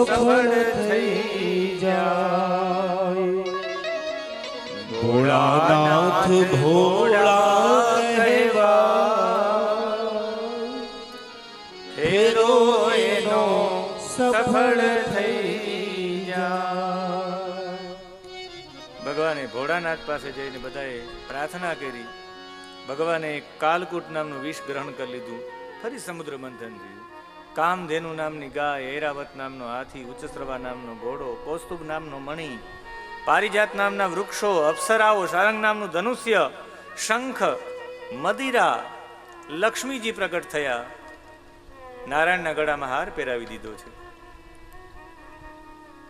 સફળ થઈ જાય. ભોળાનાથ ભોળા કહેવા, ફેરો એનો સફળ થઈ જાય. ભગવાને ભોળાનાથ પાસે જઈને બધાએ પ્રાર્થના કરી. ભગવાને કાલકૂટ નામનું વિષ ગ્રહણ કરી લીધું. ફરી સમુદ્ર મંથન થયું. કામધેનુ નામની ગાય, ઐરાવત નામનો હાથી, ઉચ્ચસ્રવા નામનો ઘોડો, કૌસ્તુભ નામનો મણિ, પારિજાત નામના વૃક્ષો, અપ્સરાઓ, સારંગ નામનું ધનુષ્ય, શંખ, મદિરા, લક્ષ્મીજી પ્રગટ થયા. નારાયણના ગળામાં હાર પહેરાવી દીધો છે.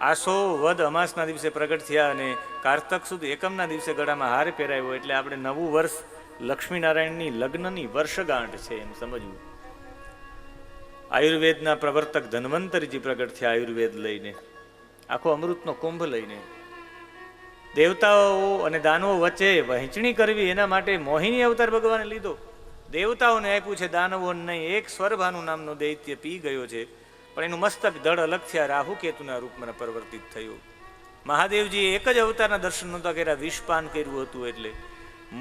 આસો વદ અમાસના દિવસે પ્રગટ થયા અને કારતક સુદ એકમના દિવસે ગળામાં હાર પહેરાવ્યો. એટલે આપણે નવું વર્ષ લક્ષ્મીનારાયણની લગ્નની વર્ષગાંઠ છે એમ સમજવું. આયુર્વેદના પ્રવર્તક ધન્વંતરીજી પ્રગટ થયા આયુર્વેદ લઈને, આખો અમૃતનો કુંભ લઈને. દેવતાઓ અને દાનવો વચ્ચે વહેંચણી કરવી એના માટે મોહિની અવતાર ભગવાને લીધો. દેવતાઓને આપ્યું છે, દાનવોને નહીં. એક સ્વરભાનુ નામનો દૈત્ય પી ગયો છે, પણ એનું મસ્તક ધડ અલગ થયા, રાહુ કેતુના રૂપમાં પરિવર્તિત થયું. મહાદેવજીએ એક જ અવતારના દર્શન નહોતા કર્યા, વિષપાન કર્યું હતું. એટલે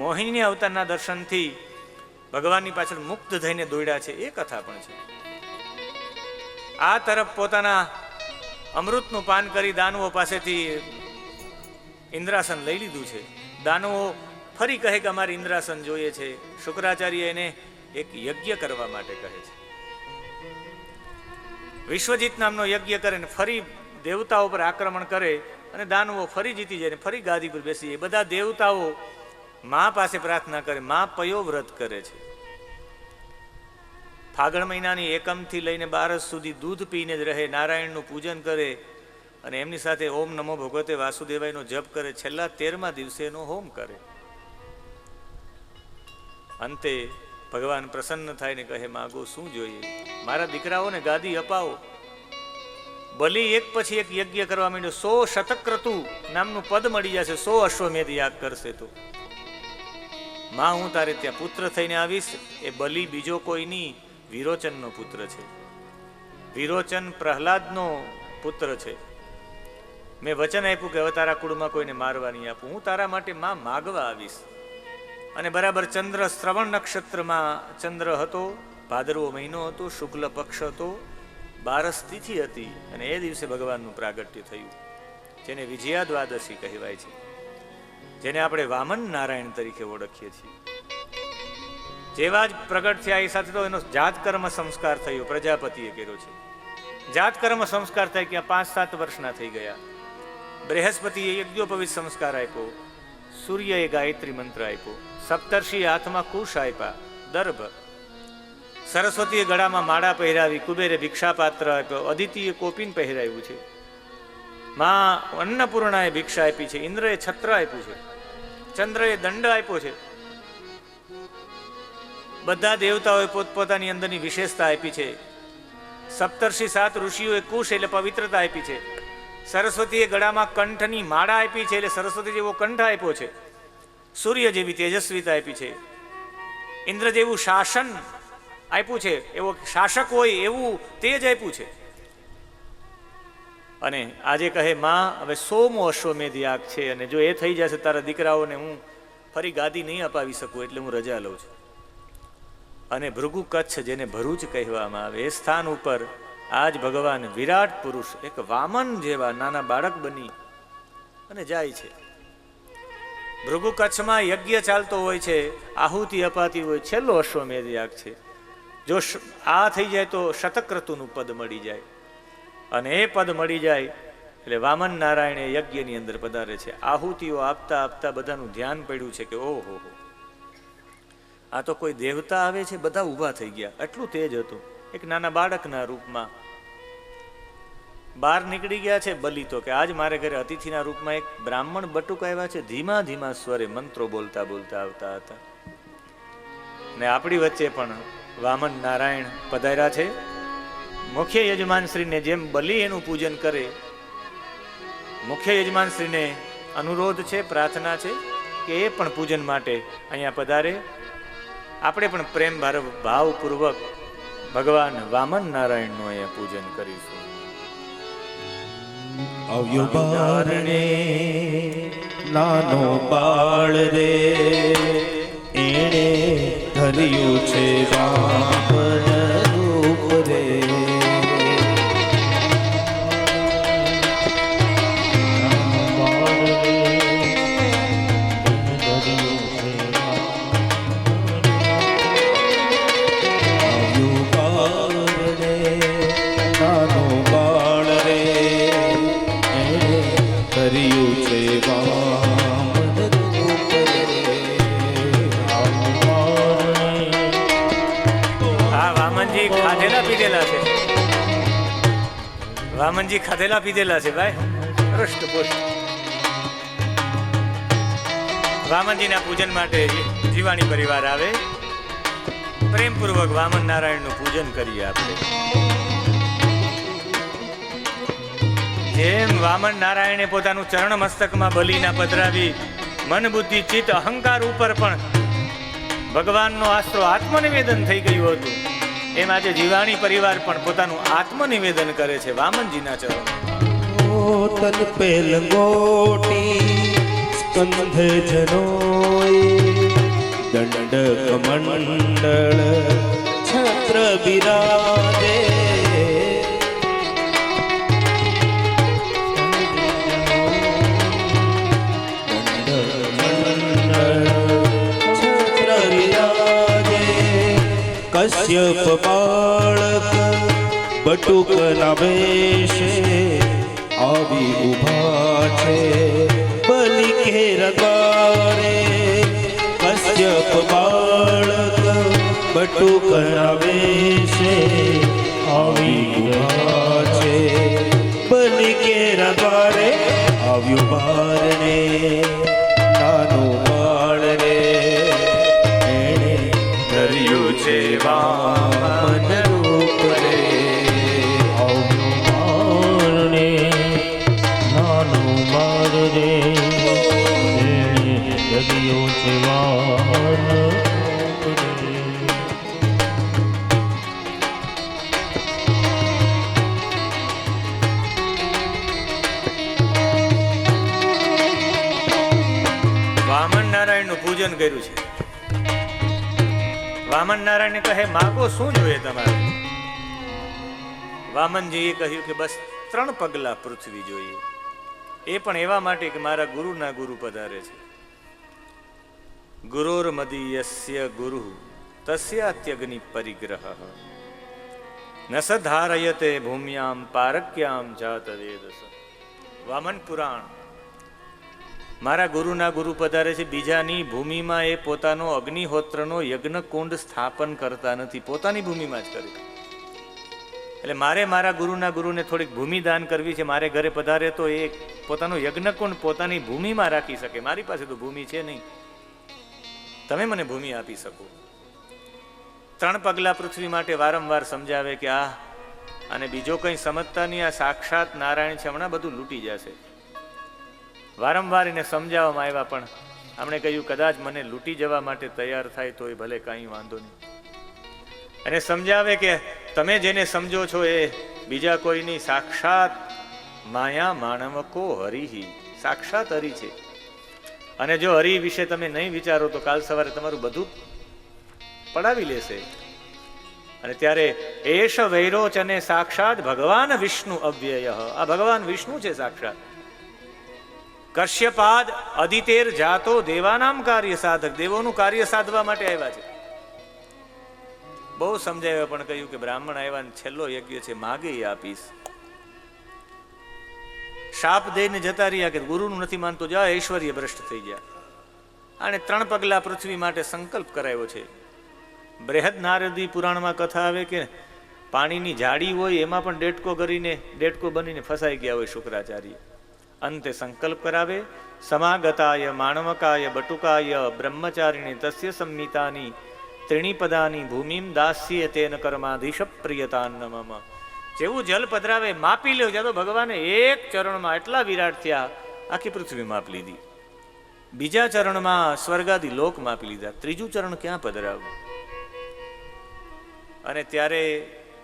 મોહિની અવતારના દર્શનથી ભગવાનની પાછળ મુક્ત થઈને દોડ્યા છે, એ કથા પણ છે. આ તરફ પોતાના અમૃતનું પાન કરી દાનવો પાસેથી ઇન્દ્રાસન લઈ લીધું છે. દાનવો ફરી કહે કે અમારે ઇન્દ્રાસન જોઈએ છે. શુક્રાચાર્ય એને એક યજ્ઞ કરવા માટે કહે છે. વિશ્વજીત નામનો યજ્ઞ કરે ને ફરી દેવતાઓ પર આક્રમણ કરે અને દાનવો ફરી જીતી જાય, ફરી ગાદી પર બેસી જાય. બધા દેવતાઓ મા પાસે પ્રાર્થના કરે. મા પયો વ્રત કરે છે. ફાગણ મહિનાની એકમથી લઈને 12 સુધી દૂધ પીને જ રહે, નારાયણનું પૂજન કરે અને એમની સાથે ઓમ નમો ભગવતે વાસુદેવાયનો જપ કરે. છેલ્લા 13મા દિવસે એનો હોમ કરે. અંતે ભગવાન પ્રસન્ન થાય ને કહે, માગો શું જોઈએ? મારા દીકરાઓને ગાદી અપાવો. બલિ એક પછી એક યજ્ઞ કરવા માંડ્યો. 100 શતક્રતુ નામનું પદ મળી જશે, 100 અશ્વમેધ યાગ કરશે તો. માં હું તારે ત્યાં પુત્ર થઈને આવીશ. એ બલિ બીજો કોઈ નહીં, વિરોચનનો પુત્ર છે. વિરોચન પ્રહલાદનો પુત્ર છે. મેં વચન આપ્યું કે હવે તારા કુળમાં કોઈને મારવા નહીં આપું. હું તારા માટે માં માગવા આવીશ. અને બરાબર ચંદ્ર શ્રવણ નક્ષત્રમાં ચંદ્ર હતો, ભાદરવો મહિનો હતો, શુક્લ પક્ષ હતો, 12 તિથિ હતી અને એ દિવસે ભગવાનનું પ્રાગટ્ય થયું, જેને વિજયા દ્વાદશી કહેવાય છે, જેને આપણે વામન નારાયણ તરીકે ઓળખીએ છીએ. જેવા જ પ્રગટ થયા એ સાથે તો એનો જાતકર્મ સંસ્કાર થયો, પ્રજાપતિએ કર્યો છે. જાતકર્મ સંસ્કાર થાય કે 5-7 વર્ષના થઈ ગયા. બૃહસ્પતિએ યજ્ઞોપવિત સંસ્કાર આપ્યો, સૂર્યએ ગાયત્રી મંત્ર આપ્યો, સપ્તર્ષિએ હાથમાં કુશ આપ્યા, દર્ભ, સરસ્વતીએ ગળામાં માળા પહેરાવી, કુબેરે ભિક્ષાપાત્ર આપ્યો, અદિતિએ કોપીન પહેરાવ્યું છે, માં અન્નપૂર્ણાએ ભિક્ષા આપી છે, ઇન્દ્રએ છત્ર આપ્યું છે, ચંદ્રએ દંડ આપ્યો છે. બધા દેવતાઓએ પોતપોતાની અંદરની વિશેષતા આપી છે. સપ્તર્ષિ 7 ઋષિઓએ કુશ એટલે પવિત્રતા આપી છે. સરસ્વતીએ ગળામાં કંઠની માળા આપી છે એટલે સરસ્વતી જેવો કંઠ આપ્યો છે. સૂર્ય જેવી તેજસ્વીતા આપી છે. ઇન્દ્ર જેવું શાસન આપ્યું છે, એવો શાસક હોય એવું તેજ આપ્યું છે. અને આજે કહે માં હવે 100મો અશ્વમેધ યાગ છે અને જો એ થઈ જશે તારા દીકરાઓને હું ફરી ગાદી નહીં અપાવી શકું એટલે હું રજા લઉં છું. અને ભૃગુ કચ્છ જેને ભરૂચ કહેવામાં આવે એ સ્થાન ઉપર આજ ભગવાન વિરાટ પુરુષ એક વામન જેવા નાના બાળક બની અને જાય છે. ભૃગુ કચ્છમાં યજ્ઞ ચાલતો હોય છે, આહુતિ અપાતી હોય, છેલ્લો અશ્વમેધ યાગ છે. જો આ થઈ જાય તો શતક્રતુનું પદ મળી જાય અને એ પદ મળી જાય એટલે વામન નારાયણ એ યજ્ઞની અંદર પધારે છે. આહુતિઓ આપતા આપતા બધાનું ધ્યાન પડ્યું છે કે ઓહો, આ તો કોઈ દેવતા આવે છે. બધા ઊભા થઈ ગયા, એટલું તેજ હતું. એક નાના બાળકના રૂપમાં બહાર નીકળી ગયા છે બલિ તો કે આજ મારે ઘરે અતિથિના રૂપમાં એક બ્રાહ્મણ બટુક આવ્યા છે, ધીમા ધીમા સ્વરે મંત્રો બોલતા બોલતા આવતા હતા. ને આપણી વચ્ચે પણ વામન નારાયણ પધાર્યા છે. મુખ્ય યજમાનશ્રીને જેમ બલિ એનું પૂજન કરે, મુખ્ય યજમાનશ્રીને અનુરોધ છે, પ્રાર્થના છે કે એ પણ પૂજન માટે અહીંયા પધારે. આપણે પણ પ્રેમ ભાવપૂર્વક ભગવાન વામન નારાયણનું અહીંયા પૂજન કરીશું. આવ્યો બારણે નાનો બાળ રે, એણે ધર્યું છે વામન રૂપ રે. વામનજી ખાધેલા પીધેલા છે ભાઈ, હૃષ્ટપુષ્ટ. વામનજીના પૂજન માટે જીવાણી પરિવાર આવે, પ્રેમપૂર્વક વામન નારાયણનું પૂજન કરીએ આપણે. જેમ વામન નારાયણે પોતાનું ચરણ મસ્તકમાં બલીના પધરાવી મન બુદ્ધિ ચિત્ત અહંકાર ઉપર પણ ભગવાનનો આશરો આત્મનિવેદન થઈ ગયું હતું, એમ આજે જીવાણી પરિવાર પણ પોતાનું આત્મનિવેદન કરે છે વામનજીના ચરણ. તન પે લંગોટી સ્કંધ જનોય, દંડ કમંડળ છત્ર બિરાજે. કશ્યપ બાળક બટુક ના વેશે આવી ઉભા છે બલિ ઘેર દ્વારે. કશ્યપ બાળક બટુક ના વેશે આવી ઉભા છે બલિ ઘેર દ્વારે. આવ્યું બારણે નાનો બાળ રે, છે વામન રૂપ રે. આવ્યો બારણે નાનો બાળ રે, જગ્યો છે વામન રૂપ રે. વામન નારાયણનું પૂજન કર્યું છે. વામન નારાયણ કહે માગો શું જોઈએ તમારે? વામનજીએ કહ્યું કે બસ 3 પગલા પૃથ્વી જોઈએ, એ પણ એવા માટે કે મારા ગુરુના ગુરુ પધારે છે. ગુરોર મદીયસ્ય ગુરુ તસ્યાત્યગ્નિ પરિગ્રહ ન સધારયતે ભૂમ્યામ પારક્યામ જાત વેદસ. વામન પુરાણ. મારા ગુરુના ગુરુ પધારે છે, બીજાની ભૂમિમાં એ પોતાનો અગ્નિહોત્રનો યજ્ઞકુંડ સ્થાપન કરતા નથી, પોતાની ભૂમિમાં જ કરે. એટલે મારે મારા ગુરુના ગુરુને થોડીક ભૂમિ દાન કરવી છે. મારે ઘરે પધારે તો એ પોતાનો યજ્ઞકુંડ પોતાની ભૂમિમાં રાખી શકે. મારી પાસે તો ભૂમિ છે નહીં, તમે મને ભૂમિ આપી શકો. 3 પગલા પૃથ્વી માટે વારંવાર સમજાવે કે આ અને બીજો કંઈ સમજતા નહીં, આ સાક્ષાત નારાયણ છે, હમણાં બધું લૂંટી જશે. વારંવાર એને સમજાવવામાં આવ્યા, પણ આપણે કહ્યું કદાચ મને લૂંટી જવા માટે તૈયાર થાય તો એ ભલે કાંઈ વાંધો નહીં. અને સમજાવે કે તમે જેને સમજો છો એ બીજા કોઈની સાક્ષાત માયા માનવ કો હરિ, સાક્ષાત હરિ છે. અને જો હરિ વિશે તમે નહીં વિચારો તો કાલ સવારે તમારું બધું પડાવી લેશે. અને ત્યારે એશ વૈરોચ અને સાક્ષાત ભગવાન વિષ્ણુ અવ્યય. આ ભગવાન વિષ્ણુ છે સાક્ષાત. કશ્યપાદ અદિતેર જાતો દેવાનામ કાર્ય સાધક, દેવોનું કાર્ય સાધવા માટે આવ્યા છે. બહુ સમજાવ્યા, પણ કહ્યું કે બ્રાહ્મણ આવ્યા, છેલ્લો યજ્ઞ છે, માગે એ આપીશ. શાપ દઈને જતા રહ્યા કે ગુરુનું નથી માનતો, જા ઐશ્વર્ય ભ્રષ્ટ થઈ ગયા. અને 3 પગલા પૃથ્વી માટે સંકલ્પ કરાયો છે. બૃહદ નારદી પુરાણમાં કથા આવે કે પાણીની જાડી હોય એમાં પણ ડેટકો બનીને ફસાઈ ગયા હોય શુક્રાચાર્ય. અંતે સંકલ્પ કરાવે, સમાગતાય માણવકાય બટુકાય બ્રહ્મચારિણી તસ્ય સંમિતાની ત્રિણીપદાની ભૂમિમ દાસ્ય તેન કર્માધીશ પ્રિયતાન્નમમ. જેવું જલ પધરાવે માપી લ્યો. જ્યાં તો ભગવાને એક ચરણમાં એટલા વિરાટ થયા, આખી પૃથ્વી માપ લીધી. બીજા ચરણમાં સ્વર્ગાદી લોક માપી લીધા. ત્રીજું ચરણ ક્યાં પધરાવું? અને ત્યારે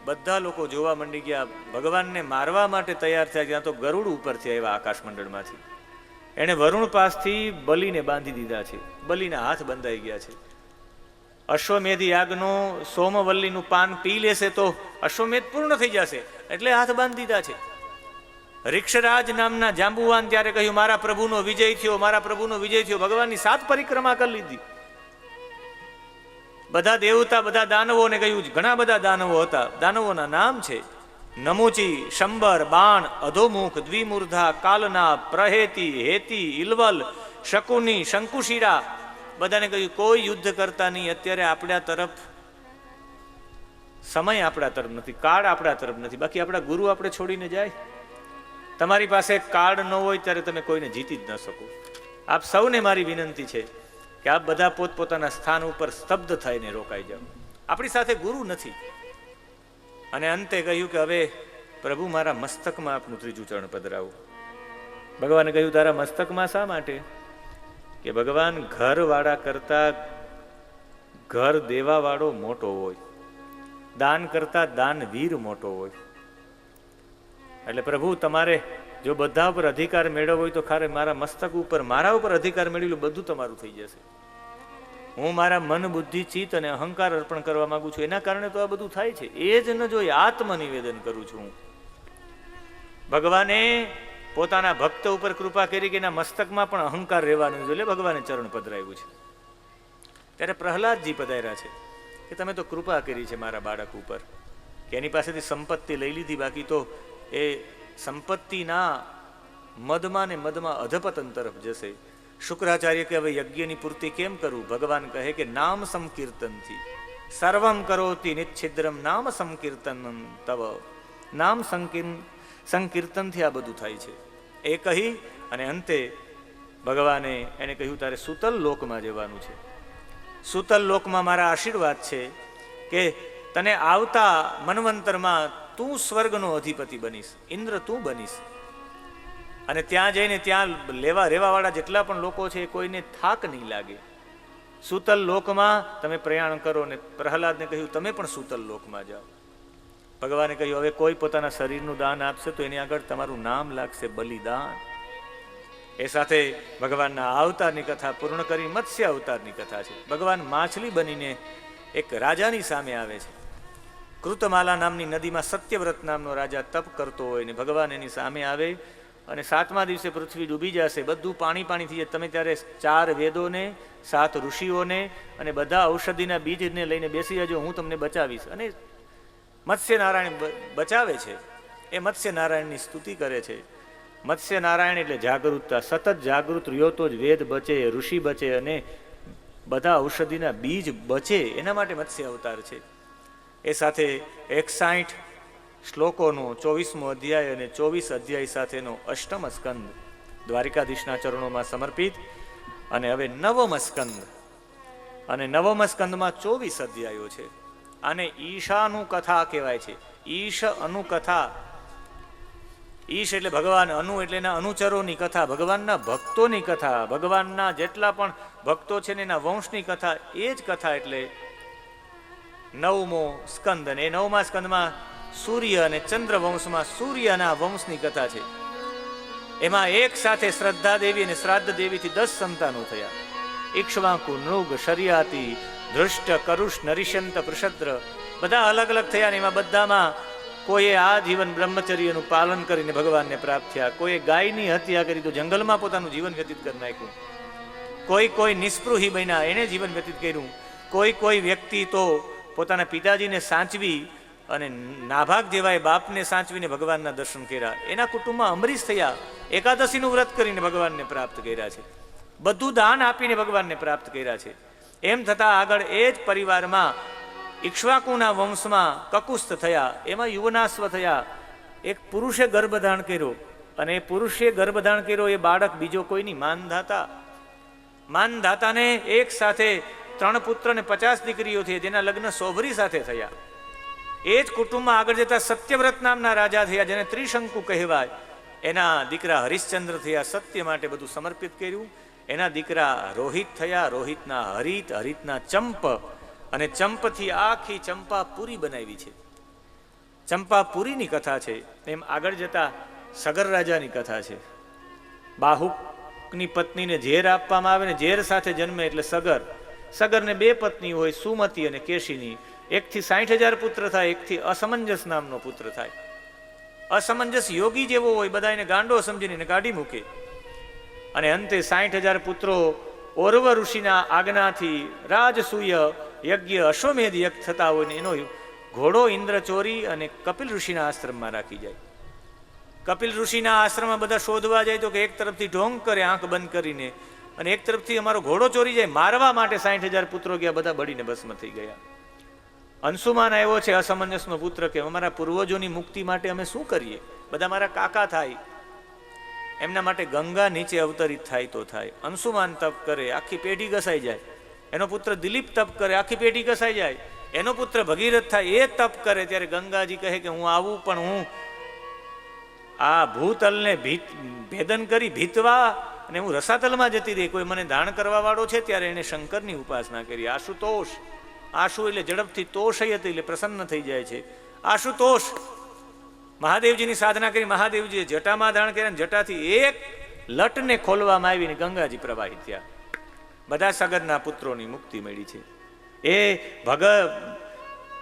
બધા લોકો જોવા માંડી ગયા. ભગવાનને મારવા માટે તૈયાર થયા. ત્યાં તો ગરુડ ઉપરથી આવ્યા આકાશ મંડળમાંથી. એણે વરુણ પાસથી બલિને બાંધી દીધા છે. બલિના હાથ બંધાઈ ગયા છે. અશ્વમેધ યાગનો સોમવલ્લીનું પાન પી લેશે તો અશ્વમેધ પૂર્ણ થઈ જશે, એટલે હાથ બાંધી દીધા છે. રિક્ષરાજ નામના જાંબુવાન ત્યારે કહ્યું મારા પ્રભુનો વિજય થયો, મારા પ્રભુનો વિજય થયો. ભગવાનની 7 પરિક્રમા કરી લીધી. બધા દેવતા, બધા દાનવોને કહ્યું, ઘણા બધા દાનવો હતા. દાનવોના નામ છે નમોચી, શંબર, બાણ, અધોમુખ, દ્વિમૂર્ધા, કાલના, પ્રહેતી, હેતી, ઇલવલ, શકુની, શંકુશિરા. બધાને કહ્યું કોઈ યુદ્ધ કરતા નહીં. અત્યારે આપણા તરફ સમય, આપણા તરફ નથી, કાળ આપણા તરફ નથી. બાકી આપણા ગુરુ આપણે છોડીને જાય. તમારી પાસે કાર્ડ ન હોય ત્યારે તમે કોઈને જીતી જ ન શકો. આપ સૌને મારી વિનંતી છે કે આપ બધા પોતપોતાના સ્થાન ઉપર સ્તબ્ધ થઈને રોકાઈ જાઓ. આપણી સાથે ગુરુ નથી. અને અંતે કહ્યું કે હવે પ્રભુ મારા મસ્તકમાં આપનું ત્રીજું ચરણ પધરાવું. ભગવાને કહ્યું તારા મસ્તકમાં શા માટે? કે ભગવાન ઘરવાળા કરતા ઘર દેવાવાળો મોટો હોય, દાન કરતા દાનવીર મોટો હોય. એટલે પ્રભુ તમારે જો બધા ઉપર અધિકાર મેળવવો હોય તો ખારે મારા મસ્તક ઉપર, મારા ઉપર અધિકાર મેળવી લો, બધું તમારું થઈ જશે. હું મારા મન, બુદ્ધિ, ચિત્ત અને અહંકાર અર્પણ કરવા માંગુ છું. એના કારણે તો આ બધું થાય છે. એ જ ન જોઈ આત્મનિવેદન કરું છું હું. ભગવાને પોતાના ભક્ત ઉપર કૃપા કરી કે એના મસ્તકમાં પણ અહંકાર રહેવાનું જોઈએ. ભગવાને ચરણ પધરાવ્યું છે. ત્યારે પ્રહલાદજી પધાર્યા છે કે તમે તો કૃપા કરી છે મારા બાળક ઉપર, કે એની પાસેથી સંપત્તિ લઈ લીધી, બાકી તો એ સંપત્તિના મદમાં ને મદમાં અધપતન તરફ જશે. શુક્રાચાર્ય કે હવે યજ્ઞની પૂર્તિ કેમ કરું? ભગવાન કહે કે નામ સંકીર્તનથી સર્વમ કરોતિ નિચ્છિદ્રમ નામ સંકીર્તનમ તવ. નામ સંકીર્તનથી આ બધું થાય છે. એ કહી અને અંતે ભગવાને એને કહ્યું તારે સુતલ લોકમાં જવાનું છે. સુતલ લોકમાં મારા આશીર્વાદ છે કે તને આવતા મન્વંતરમાં તું સ્વર્ગનો અધિપતિ બનીશ, ઇન્દ્ર તું બનીશ. અને ત્યાં જઈને ત્યાં રહેવાવાળા જેટલા પણ લોકો છે કોઈને થાક નહીં લાગે. સુતલ લોકમાં તમે પ્રયાણ કરો. ને પ્રહલાદને કહ્યું તમે પણ સુતલ લોકમાં જાઓ. ભગવાને કહ્યું હવે કોઈ પોતાના શરીરનું દાન આપશે તો એની આગળ તમારું નામ લાગશે બલિદાન. એ સાથે ભગવાનના અવતારની કથા પૂર્ણ કરી મત્સ્ય અવતારની કથા છે. ભગવાન માછલી બનીને એક રાજાની સામે આવે છે. કૃતમાલા નામની નદીમાં સત્યવ્રત નામનો રાજા તપ કરતો હોય ને ભગવાન એની સામે આવે અને 7મા દિવસે પૃથ્વી ડૂબી જશે, બધું પાણી પાણી થઈ જાય. તમે ત્યારે 4 વેદોને, 7 ઋષિઓને અને બધા ઔષધિના બીજને લઈને બેસી જજો, હું તમને બચાવીશ. અને મત્સ્ય નારાયણ બચાવે છે. એ મત્સ્ય નારાયણની સ્તુતિ કરે છે. મત્સ્ય નારાયણ એટલે જાગૃતતા. સતત જાગૃત રહ્યો તો જ વેદ બચે, ઋષિ બચે અને બધા ઔષધિના બીજ બચે. એના માટે મત્સ્ય અવતાર છે. એ સાથે 61 શ્લોકોનો 24મો અધ્યાય અને 24 અધ્યાય સાથેનો 8મ સ્કંદ દ્વારિકાધીશના ચરણોમાં સમર્પિત. અને હવે 9મ સ્કંદ, અને 9મ સ્કંદમાં 24 અધ્યાયો છે. આને ઈશાનું કથા કહેવાય છે. ઈશ અનુકથા. ઈશ એટલે ભગવાન, અનુ એટલે એના અનુચરોની કથા, ભગવાનના ભક્તોની કથા, ભગવાનના જેટલા પણ ભક્તો છે ને એના વંશની કથા. એ જ કથા એટલે 9મો સ્કંદ. અને એ 9મા સ્કંદમાં સૂર્ય અને ચંદ્ર વંશમાં સૂર્યના વંશની કથા છે. એમાં એક સાથે શ્રદ્ધા દેવી અને શ્રાદ્ધ દેવીથી 10 સંતાનો થયા. ઇક્ષ્વાકુ, નૃગ, શરિયાતી, ધૃષ્ટ, કરુષ, નરિશંત, પૃષદ્ર, બધા અલગ અલગ થયા. ને એમાં બધામાં કોઈએ આ જીવન બ્રહ્મચર્યનું પાલન કરીને ભગવાનને પ્રાપ્ત થયા. કોઈએ ગાયની હત્યા કરી તો જંગલમાં પોતાનું જીવન વ્યતીત કરી નાખ્યું. કોઈ નિસ્પૃહી બન્યા, એને જીવન વ્યતીત કર્યું. કોઈ વ્યક્તિ તો પોતાના પિતાજીને સાચવી અને નાભાગ જેવાય બાપને સાચવીને ભગવાનના દર્શન કર્યા. એના કુટુંબમાં અમરીશ થયા, એકાદશીનું વ્રત કરીને ભગવાનને પ્રાપ્ત કર્યા છે. બધું દાન આપીને ભગવાનને પ્રાપ્ત કર્યા છે. એમ થતાં આગળ એ જ પરિવારમાં ઇક્ષ્વાકુના વંશમાં કકુસ્થ થયા. એમાં યુવનાશ્વ થયા. એક પુરુષે ગર્ભધારણ કર્યો અને એ પુરુષે ગર્ભધારણ કર્યો એ બાળક બીજો કોઈની માનધાતાને એક સાથે 3 પુત્ર ને 50 દીકરીઓ થઈ, જેના લગ્ન સોભરી સાથે થયા. એ જ કુટુંબમાં આગળ જતા સત્યવ્રત નામના રાજા થયા, જેને ત્રિશંકુ કહેવાય. એના દીકરા હરિશ્ચંદ્ર થયા. સત્ય માટે બધું સમર્પિત કર્યું. એના દીકરા રોહિત થયા, રોહિતના હરિતના ચંપ, અને ચંપથી આખી ચંપાપુરી બનાવી છે. ચંપાપુરીની કથા છે, એમ આગળ જતા સગર રાજાની કથા છે. બાહુકની પત્નીને ઝેર આપવામાં આવે ને ઝેર સાથે જન્મે એટલે સગર. સગરને 2 પત્ની હોય, સુમતી અને કેશિની. એકથી 60,000 પુત્ર થાય, એકથી અસમંજસ નામનો પુત્ર થાય. અસમંજસ યોગી જેવો હોય, બધા એને ગાંડો સમજીને કાઢી મૂકે. અને અંતે 60,000 પુત્રો ઓરવ ઋષિના આજ્ઞાથી રાજસૂય યજ્ઞ અશ્વમેધ યજ્ઞ થતા હોય ને એનો ઘોડો ઇન્દ્ર ચોરી અને કપિલ ઋષિના આશ્રમમાં રાખી જાય. કપિલ ઋષિના આશ્રમમાં બધા શોધવા જાય તો કે એક તરફથી ઢોંગ કરે આંખ બંધ કરીને, અને એક તરફથી અમારો ઘોડો ચોરી જાય. મારવા માટે 60,000 પુત્રો ગયા, બધા બળીને ભસ્મ થઈ ગયા. અંશુમાન આવ્યો છે અસમંજસનો પુત્ર કે અમારા પૂર્વજોની મુક્તિ માટે અમે શું કરીએ? બધા મારા કાકા થાય, એમના માટે ગંગા નીચે અવતરિત થાય તો થાય. અંશુમાન તપ કરે, આખી પેઢી ઘસાઈ જાય. એનો પુત્ર દિલીપ તપ કરે, આખી પેઢી ઘસાઈ જાય. એનો પુત્ર ભગીરથ થાય, એ તપ કરે. ત્યારે ગંગાજી કહે કે હું આવું, પણ હું આ ભૂતલને ભેદન કરી ભીતવા અને હું રસાતલમાં જતી રહી, કોઈ મને દાણ કરવા વાળો છે. ત્યારે એને શંકરની ઉપાસના કરી. આશુતોષ, આશુ એટલે ઝડપથી, તોષ હતી એટલે પ્રસન્ન થઈ જાય છે. આશુતોષ મહાદેવજીની સાધના કરી. મહાદેવજીએ જટામાં દાણ કર્યા, જટાથી એક લટને ખોલવામાં આવીને ગંગાજી પ્રવાહિત થયા. બધા સગરના પુત્રોની મુક્તિ મળી છે. એ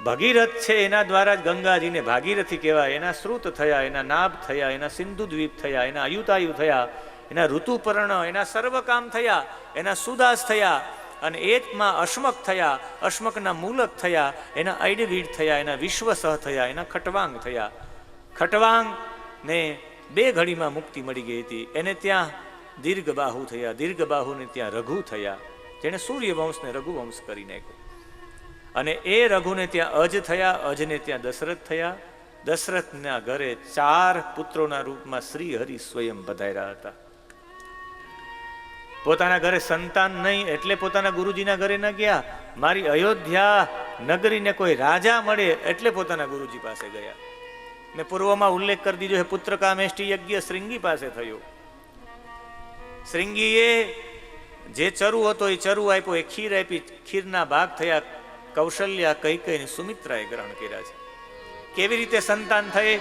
ભગીરથ છે, એના દ્વારા જ ગંગાજીને ભાગીરથી કહેવાય. એના શ્રુત થયા, એના નાભ થયા, એના સિંધુ દ્વીપ થયા, એના અયુતાયુ થયા, એના ઋતુપર્ણ, એના સર્વકામ થયા, એના સુદાસ થયા, અને એમાં અશ્મક થયા, અશ્મકના મૂલક થયા, એના ઐડવીડ થયા, એના વિશ્વસહ થયા, એના ખટવાંગ થયા. ખટવાંગ ને 2 ઘડીમાં મુક્તિ મળી ગઈ હતી. એને ત્યાં દીર્ઘબાહુ થયા, દીર્ઘબાહુને ત્યાં રઘુ થયા, જેને સૂર્યવંશને રઘુવંશ કરી નાખ્યો. અને એ રઘુને ત્યાં અજ થયા, અજને ત્યાં દશરથ થયા. દશરથના ઘરે 4 પુત્રોના રૂપમાં શ્રી હરિ સ્વયં પધાર્યા હતા. પોતાના ઘરે સંતાન નહીં એટલે પોતાના ગુરુજીના ઘરે ન ગયા. મારી અયોધ્યા નગરીને કોઈ રાજા મળે એટલે પોતાના ગુરુજી પાસે ગયા. મેં પૂર્વમાં ઉલ્લેખ કરી દીધો છે, પુત્રકામેષ્ટિ યજ્ઞ શ્રીંગી પાસે થયો. શ્રીંગીએ જે ચરુ હતો એ ચરુ આપ્યો, એ ખીર આપી, ખીરના ભાગ થયા. કૌશલ્યા, કૈકેયી, સુમિત્રાએ ગ્રહણ કર્યા છે. કેવી રીતે સંતાન થયે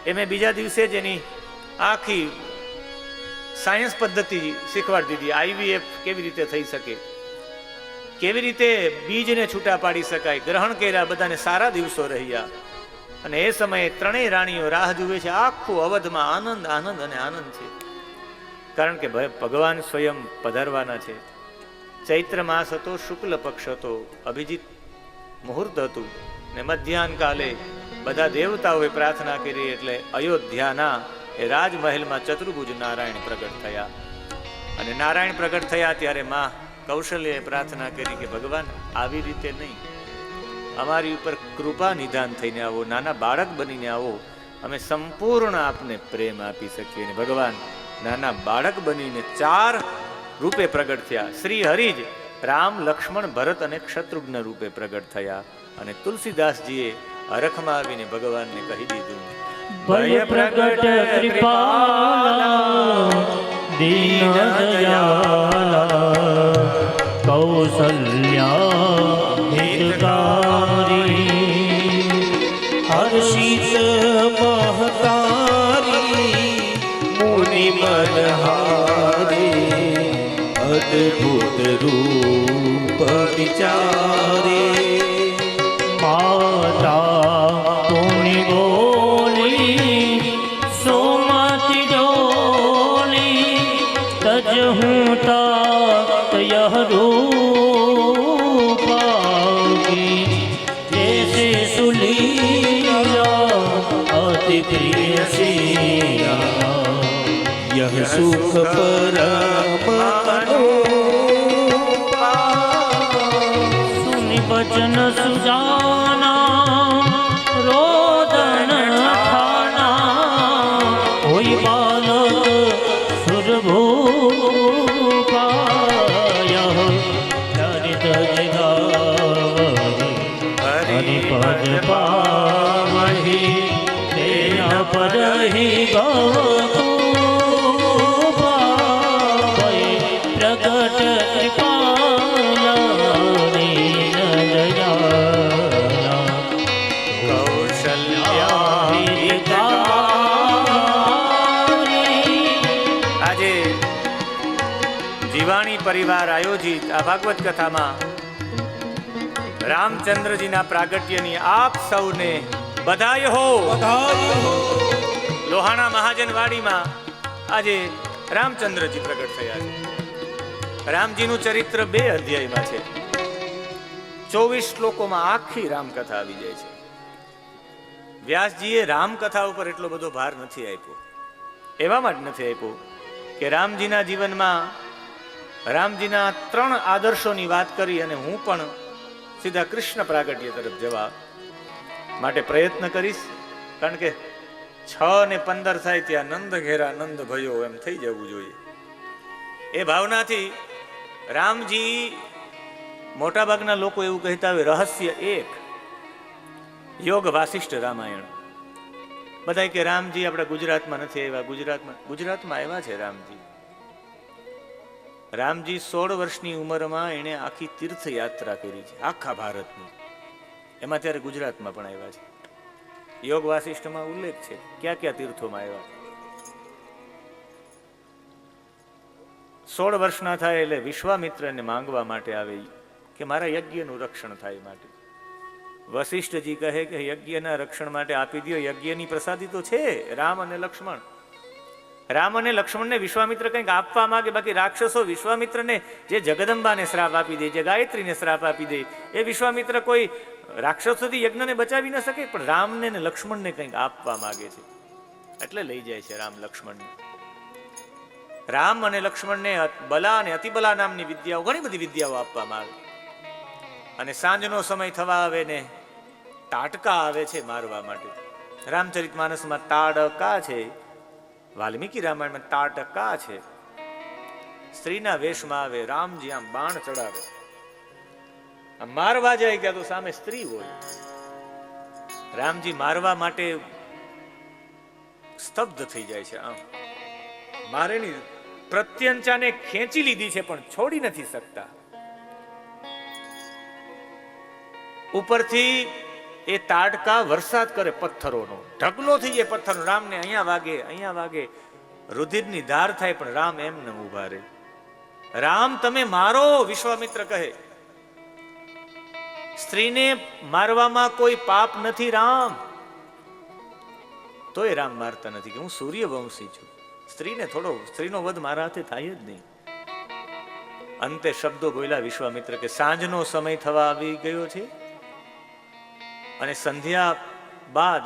એ મેં બીજા દિવસે જ એની આખી સાયન્સ પદ્ધતિ શીખવાડી દીધી. IVF કેવી રીતે થઈ શકે, કેવી રીતે બીજને છૂટા પાડી શકાય, ગ્રહણ કર્યા, બધાને સારા દિવસો રહ્યા. અને એ સમયે 3 રાણીઓ રાહ જુએ છે. આખું અવધમાં આનંદ આનંદ અને આનંદ છે, કારણ કે ભગવાન સ્વયં પધારવાના છે. ચૈત્ર માસ હતો, શુક્લ પક્ષ હતો, અભિજીત મુહૂર્ત હતું, ને મધ્યાહન કાલે બધા દેવતાઓએ પ્રાર્થના કરી એટલે અયોધ્યાના એ રાજમહેલમાં ચતુર્ભુજ નારાયણ પ્રગટ થયા. અને નારાયણ પ્રગટ થયા ત્યારે માં કૌશલ્યાએ પ્રાર્થના કરી કે ભગવાન આવી રીતે નહીં, અમારી ઉપર કૃપા નિધાન થઈને આવો, નાના બાળક બનીને આવો, અમે સંપૂર્ણ આપને પ્રેમ આપી શકીએ. અને ભગવાન નાના બાળક બનીને 4 રૂપે પ્રગટ થયા. શ્રી હરિ જ રામ, લક્ષ્મણ, ભરત અને શત્રુઘ્ન રૂપે પ્રગટ થયા. અને તુલસીદાસજીએ હરખમાં આવીને ભગવાનને કહી દીધું, ભય પ્રગટ કૃપાલા દીન દયાલા કૌશલ્યા હિતકારી હર્ષિત મહતારી મુનિ મનહારી અદ્ભુત રૂપ વિચારે માતા તુણી બોલી સોમતી ડોલી તજહું तात यह रूपागी जैसे सुलीला अति प्रिय सिया यह सुख परम सुनि बचन सुजाना रोदन ठाना होई बालक सुरभूपाय चरित जगावहि हरिपद पावहि तेन परहि गवतु प्रगट कृपाला दीन दयाला કૌશલ્યા પરિવાર આયોજિત આ ભાગવત કથામાં રામચંદ્રજીના પ્રાગટ્યની આપ સૌને બધાય હો. લોહાણા મહાજનવાડીમાં આજે રામચંદ્રજી પ્રગટ થયા છે. રામજીનું ચરિત્ર 2 અધ્યાયમાં છે. 24 શ્લોકોમાં આખી રામકથા આવી જાય છે. વ્યાસજીએ રામકથા ઉપર એટલો બધો ભાર નથી આપ્યો. એવામાં જ નથી આપ્યો કે રામજીના જીવનમાં રામજીના 3 આદર્શોની વાત કરી અને હું પણ સીધા કૃષ્ણ પ્રાગટ્ય તરફ જવા માટે પ્રયત્ન કરીશ. કારણ કે 6 ને 15 થાય ત્યાં નંદ ઘેરા નંદ ભયો એમ થઈ જવું જોઈએ. એ ભાવનાથી રામજી, મોટાભાગના લોકો એવું કહેતા હોય રહસ્ય 1 યોગ વાસિષ્ઠ રામાયણ. બધા કે રામજી આપણા ગુજરાતમાં નથી આવ્યા. ગુજરાતમાં આવ્યા છે રામજી. રામજી 16 વર્ષની ઉંમરમાં એણે આખી તીર્થયાત્રા કરી છે આખા ભારતની. એમાં ત્યારે ગુજરાતમાં પણ આવ્યા છે. યોગ વાસિષ્ઠમાં ઉલ્લેખ છે ક્યાં ક્યાં તીર્થોમાં આવ્યા. 16 વર્ષના થાય એટલે વિશ્વામિત્રને માંગવા માટે આવે કે મારા યજ્ઞનું રક્ષણ થાય માટે. વશિષ્ઠજી કહે કે યજ્ઞના રક્ષણ માટે આપી દો. યજ્ઞની પ્રસાદી તો છે રામ અને લક્ષ્મણ. રામ અને લક્ષ્મણને વિશ્વામિત્ર કંઈક આપવા માંગે. બાકી રાક્ષસો વિશ્વામિત્રને જે જગદંબાને શ્રાપ આપી દે, જે ગાયત્રીને શ્રાપ આપી દે, એ વિશ્વામિત્ર કોઈ રાક્ષસોથી યજ્ઞને બચાવી ન શકે. પણ રામને ને લક્ષ્મણને કંઈક આપવા માંગે છે એટલે લઈ જાય છે રામ લક્ષ્મણને. રામ અને લક્ષ્મણને બલા અને અતિબલા નામની વિદ્યાઓ, ઘણી બધી વિદ્યાઓ આપવામાં આવે. અને સાંજનો સમય થવા આવે ને તાટકા આવે છે મારવા માટે. રામચરિતમાનસમાં તાડકા છે, વાલ્મીકી રામાયણમાં તાટકા છે. સ્ત્રીના વેશમાં આવે, રામજી આમ બાણ ચડાવે, મારવા જાય ત્યાં તો સામે સ્ત્રી હોય. રામજી મારવા માટે સ્તબ્ધ થઈ જાય છે. આમ મારેની પ્રત્યંચાને ખેંચી લીધી છે પણ છોડી નથી શકતા. ઉપરથી એ તાડકા વરસાદ કરે પથ્થરોનો, ઢગલો થઈ જાય પથ્થરનો. રામને અહીંયા વાગે, અહીંયા વાગે, રુધિરની ધાર થાય પણ રામ એમને ઉભા રહે. રામ તમે મારો, વિશ્વામિત્ર કહે. સ્ત્રીને મારવામાં કોઈ પાપ નથી રામ. તોય રામ મારતા નથી કે હું સૂર્યવંશી છું. સ્ત્રીનો વધ મારા હાથે થાય જ નહીં. અંતે શબ્દો બોલ્યા વિશ્વામિત્ર કે સાંજનો સમય થવા આવી ગયો છે અને સંધ્યા બાદ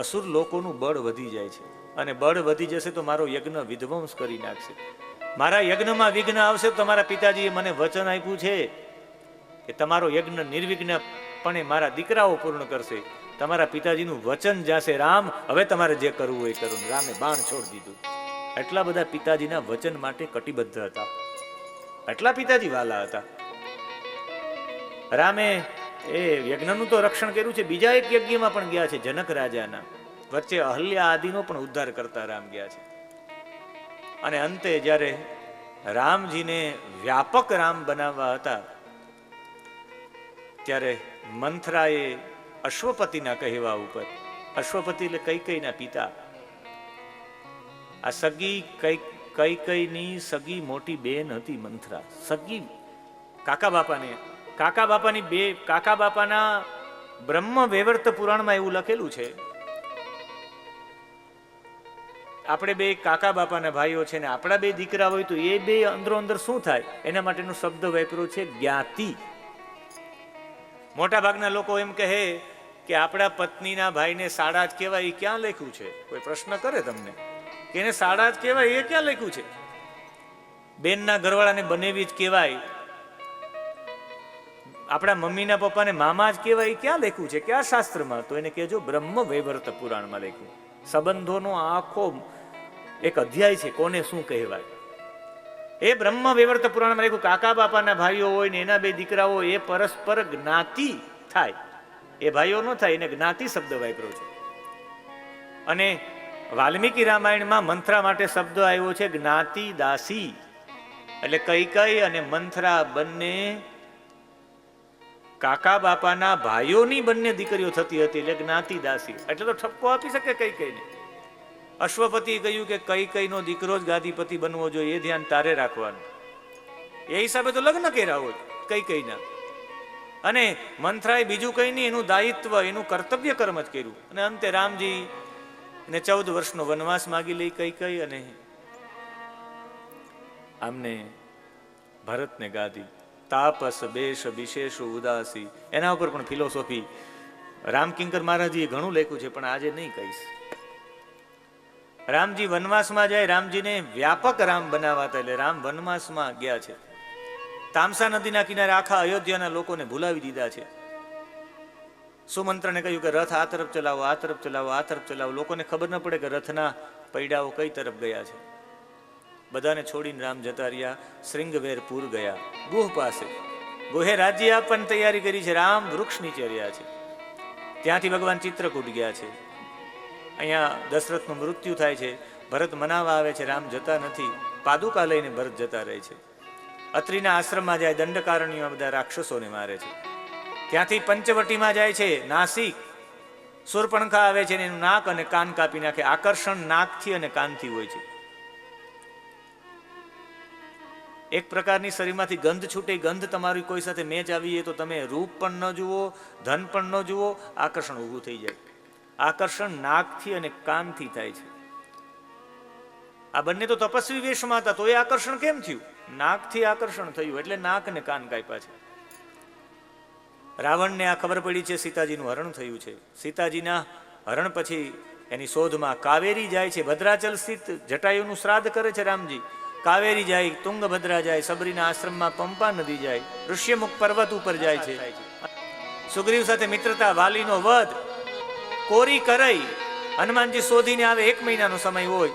અસુર લોકોનું બળ વધી જાય છે. અને બળ વધી જશે તો મારો યજ્ઞ વિધ્વંસ કરી નાખશે. મારા યજ્ઞમાં વિઘ્ન આવશે તો તમારા પિતાજીએ મને વચન આપ્યું છે કે તમારો યજ્ઞ નિર્વિઘ્નપણે મારા દીકરાઓ પૂર્ણ કરશે. તમારા પિતાજીનું વચન જાશે રામ, હવે તમારે જે કરવું હોય એ કરો. રામે બાણ છોડી દીધું. એટલા બધા પિતાજીના વચન માટે કટિબદ્ધ હતા, એટલા પિતાજી વાલા હતા. રામે એ યજ્ઞનું તો રક્ષણ કર્યું છે, બીજા એક યજ્ઞમાં પણ ગયા છે જનક રાજાના. વચ્ચે અહલ્યા આદિનો પણ ઉદ્ધાર કરતા રામ ગયા છે. અને અંતે જ્યારે રામજીને વ્યાપક રામ બનાવવા હતા ત્યારે મંથરાએ અશ્વપતિના કહેવા ઉપર, અશ્વપતિ એટલે કૈકેયીના પિતા, આ સગી કૈકેયીની સગી મોટી બેન હતી મંથરા. સગી કાકા બાપાના બ્રહ્મ વૈવર્ત પુરાણમાં એવું લખેલું છે. આપણે બે કાકા બાપાના ભાઈઓ છે ને આપણા બે દીકરા હોય તો એ બે અંદરો અંદર શું થાય એના માટેનો શબ્દ વાપર્યો છે જ્ઞાતિ. મોટા ભાગના લોકો એમ કહે કે આપણા પત્નીના ભાઈને સાડા જ કહેવાય, એ ક્યાં લખ્યું છે? કોઈ પ્રશ્ન કરે તમને કે એને સાડા જ કહેવાય, એ ક્યાં લખ્યું છે? બેનના ઘરવાળાને બનેવી જ કહેવાય, આપણા મમ્મીના પપ્પાને મામા જ કહેવાય, એ ક્યાં લખ્યું છે? ક્યાં શાસ્ત્રમાં? તો એને કહેજો બ્રહ્મ વૈવર્ત પુરાણમાં લખ્યું. સંબંધોનો આખો એક અધ્યાય છે, કોને શું કહેવાય. એ બ્રહ્મ વૈવર્ત પુરાણમાં લખ્યું કાકા બાપાના ભાઈઓ હોય ને એના બે દીકરાઓ, એ પરસ્પર જ્ઞાતિ થાય. એ ભાઈઓ ન થાય, એને જ્ઞાતિ શબ્દ વાપર્યો છે. અને વાલ્મીકી રામાયણમાં મંથરા માટે શબ્દ આવ્યો છે જ્ઞાતિ દાસી. એટલે કૈકેયી અને મંથરા બંને કાકા બાપાના ભાઈઓની બંને દીકરીઓ થતી હતી, એટલે જ્ઞાતિ દાસી. એટલે તો ઠપકો આપી શકે કૈકેયીને. અશ્વપતિ કહ્યું કે કૈકેયીનો દીકરો જ ગાદીપતિ બનવો જોઈએ, એ ધ્યાન તારે રાખવાનું. એ હિસાબે તો લગ્ન કર્યા હોય કઈ કઈના. અને મંથરાએ બીજું કઈ નહીં, એનું દાયિત્વ, એનું કર્તવ્ય કર્મ જ કર્યું. અને અંતે રામજી ને 14 વર્ષનો વનવાસ માગી લઈ કઈ કઈ, અને આમને ભરતને ગાદી. તાપસ બેશ વિશેષ ઉદાસી, એના ઉપર પણ ફિલોસોફી રામકિંકર મહારાજીએ ઘણું લખ્યું છે, પણ આજે નહીં કહીશ. રામજી વનવાસમાં જાય, રામજીને વ્યાપક રામ બનાવાતા, એટલે રામ વનવાસમાં ગયા છે. તામસા નદીના કિનારે આખા અયોધ્યાના લોકોને ભૂલાવી દીધા છે. સુમંત્રને કહ્યું કે રથ આ તરફ ચલાવો, આ તરફ ચલાવો, આ તરફ ચલાવો. લોકોને ખબર ન પડે કે રથના પૈડાઓ કઈ તરફ ગયા છે. બધાને છોડીને રામ જતા રહ્યા. શ્રીંગવેરપુર ગયા, ગુહ પાસે. ગુહે રાજ્ય આપવાની તૈયારી કરી છે. રામ વૃક્ષ નીચે રહ્યા છે. ત્યાંથી ભગવાન ચિત્રકૂટ ગયા છે. અહીંયા દશરથનું મૃત્યુ થાય છે. ભરત મનાવા આવે છે, રામ જતા નથી. પાદુકા લઈને ભરત જતા રહે છે. અત્રિના આશ્રમમાં જાય, દંડકારણ્યમાં બધા રાક્ષસોને મારે છે. ત્યાંથી પંચવટીમાં જાય છે, નાસિક. સુરપણખા આવે છે, એનું નાક અને કાન કાપી નાખે. આકર્ષણ નાકથી અને કાનથી હોય છે. એક પ્રકારની શરીરમાંથી ગંધ છૂટે. ગંધ તમારી કોઈ સાથે મેચ આવી તો તમે રૂપ પણ ન જુઓ, ધન પણ ન જુઓ, આકર્ષણ ઊભું થઈ જાય. આકર્ષણ નાકથી અને કાનથી થાય છે. આ બંને તો તપસ્વી વેશમાં હતા, તો એ આકર્ષણ કેમ થયું? નાકથી આકર્ષણ થયું, એટલે નાક અને કાન કાપ્યા છે. રાવણને આ ખબર પડી છે સીતાજીનું હરણ થયું છે. સીતાજીના હરણ પછી એની શોધમાં કાવેરી જાય છે. ભદ્રાચલ સ્થિત જટાયુનું શ્રાદ્ધ કરે છે રામજી. કાવેરી જાય, તુંગભદ્રા જાય, સબરીના આશ્રમમાં પંપા નદી જાય, ઋષ્યમુખ પર્વત ઉપર જાય છે. સુગ્રીવ સાથે મિત્રતા, વાલીનો વધ, કોરી કરાઈ. હનુમાનજી શોધીને આવે, 1 મહિનાનો સમય હોય,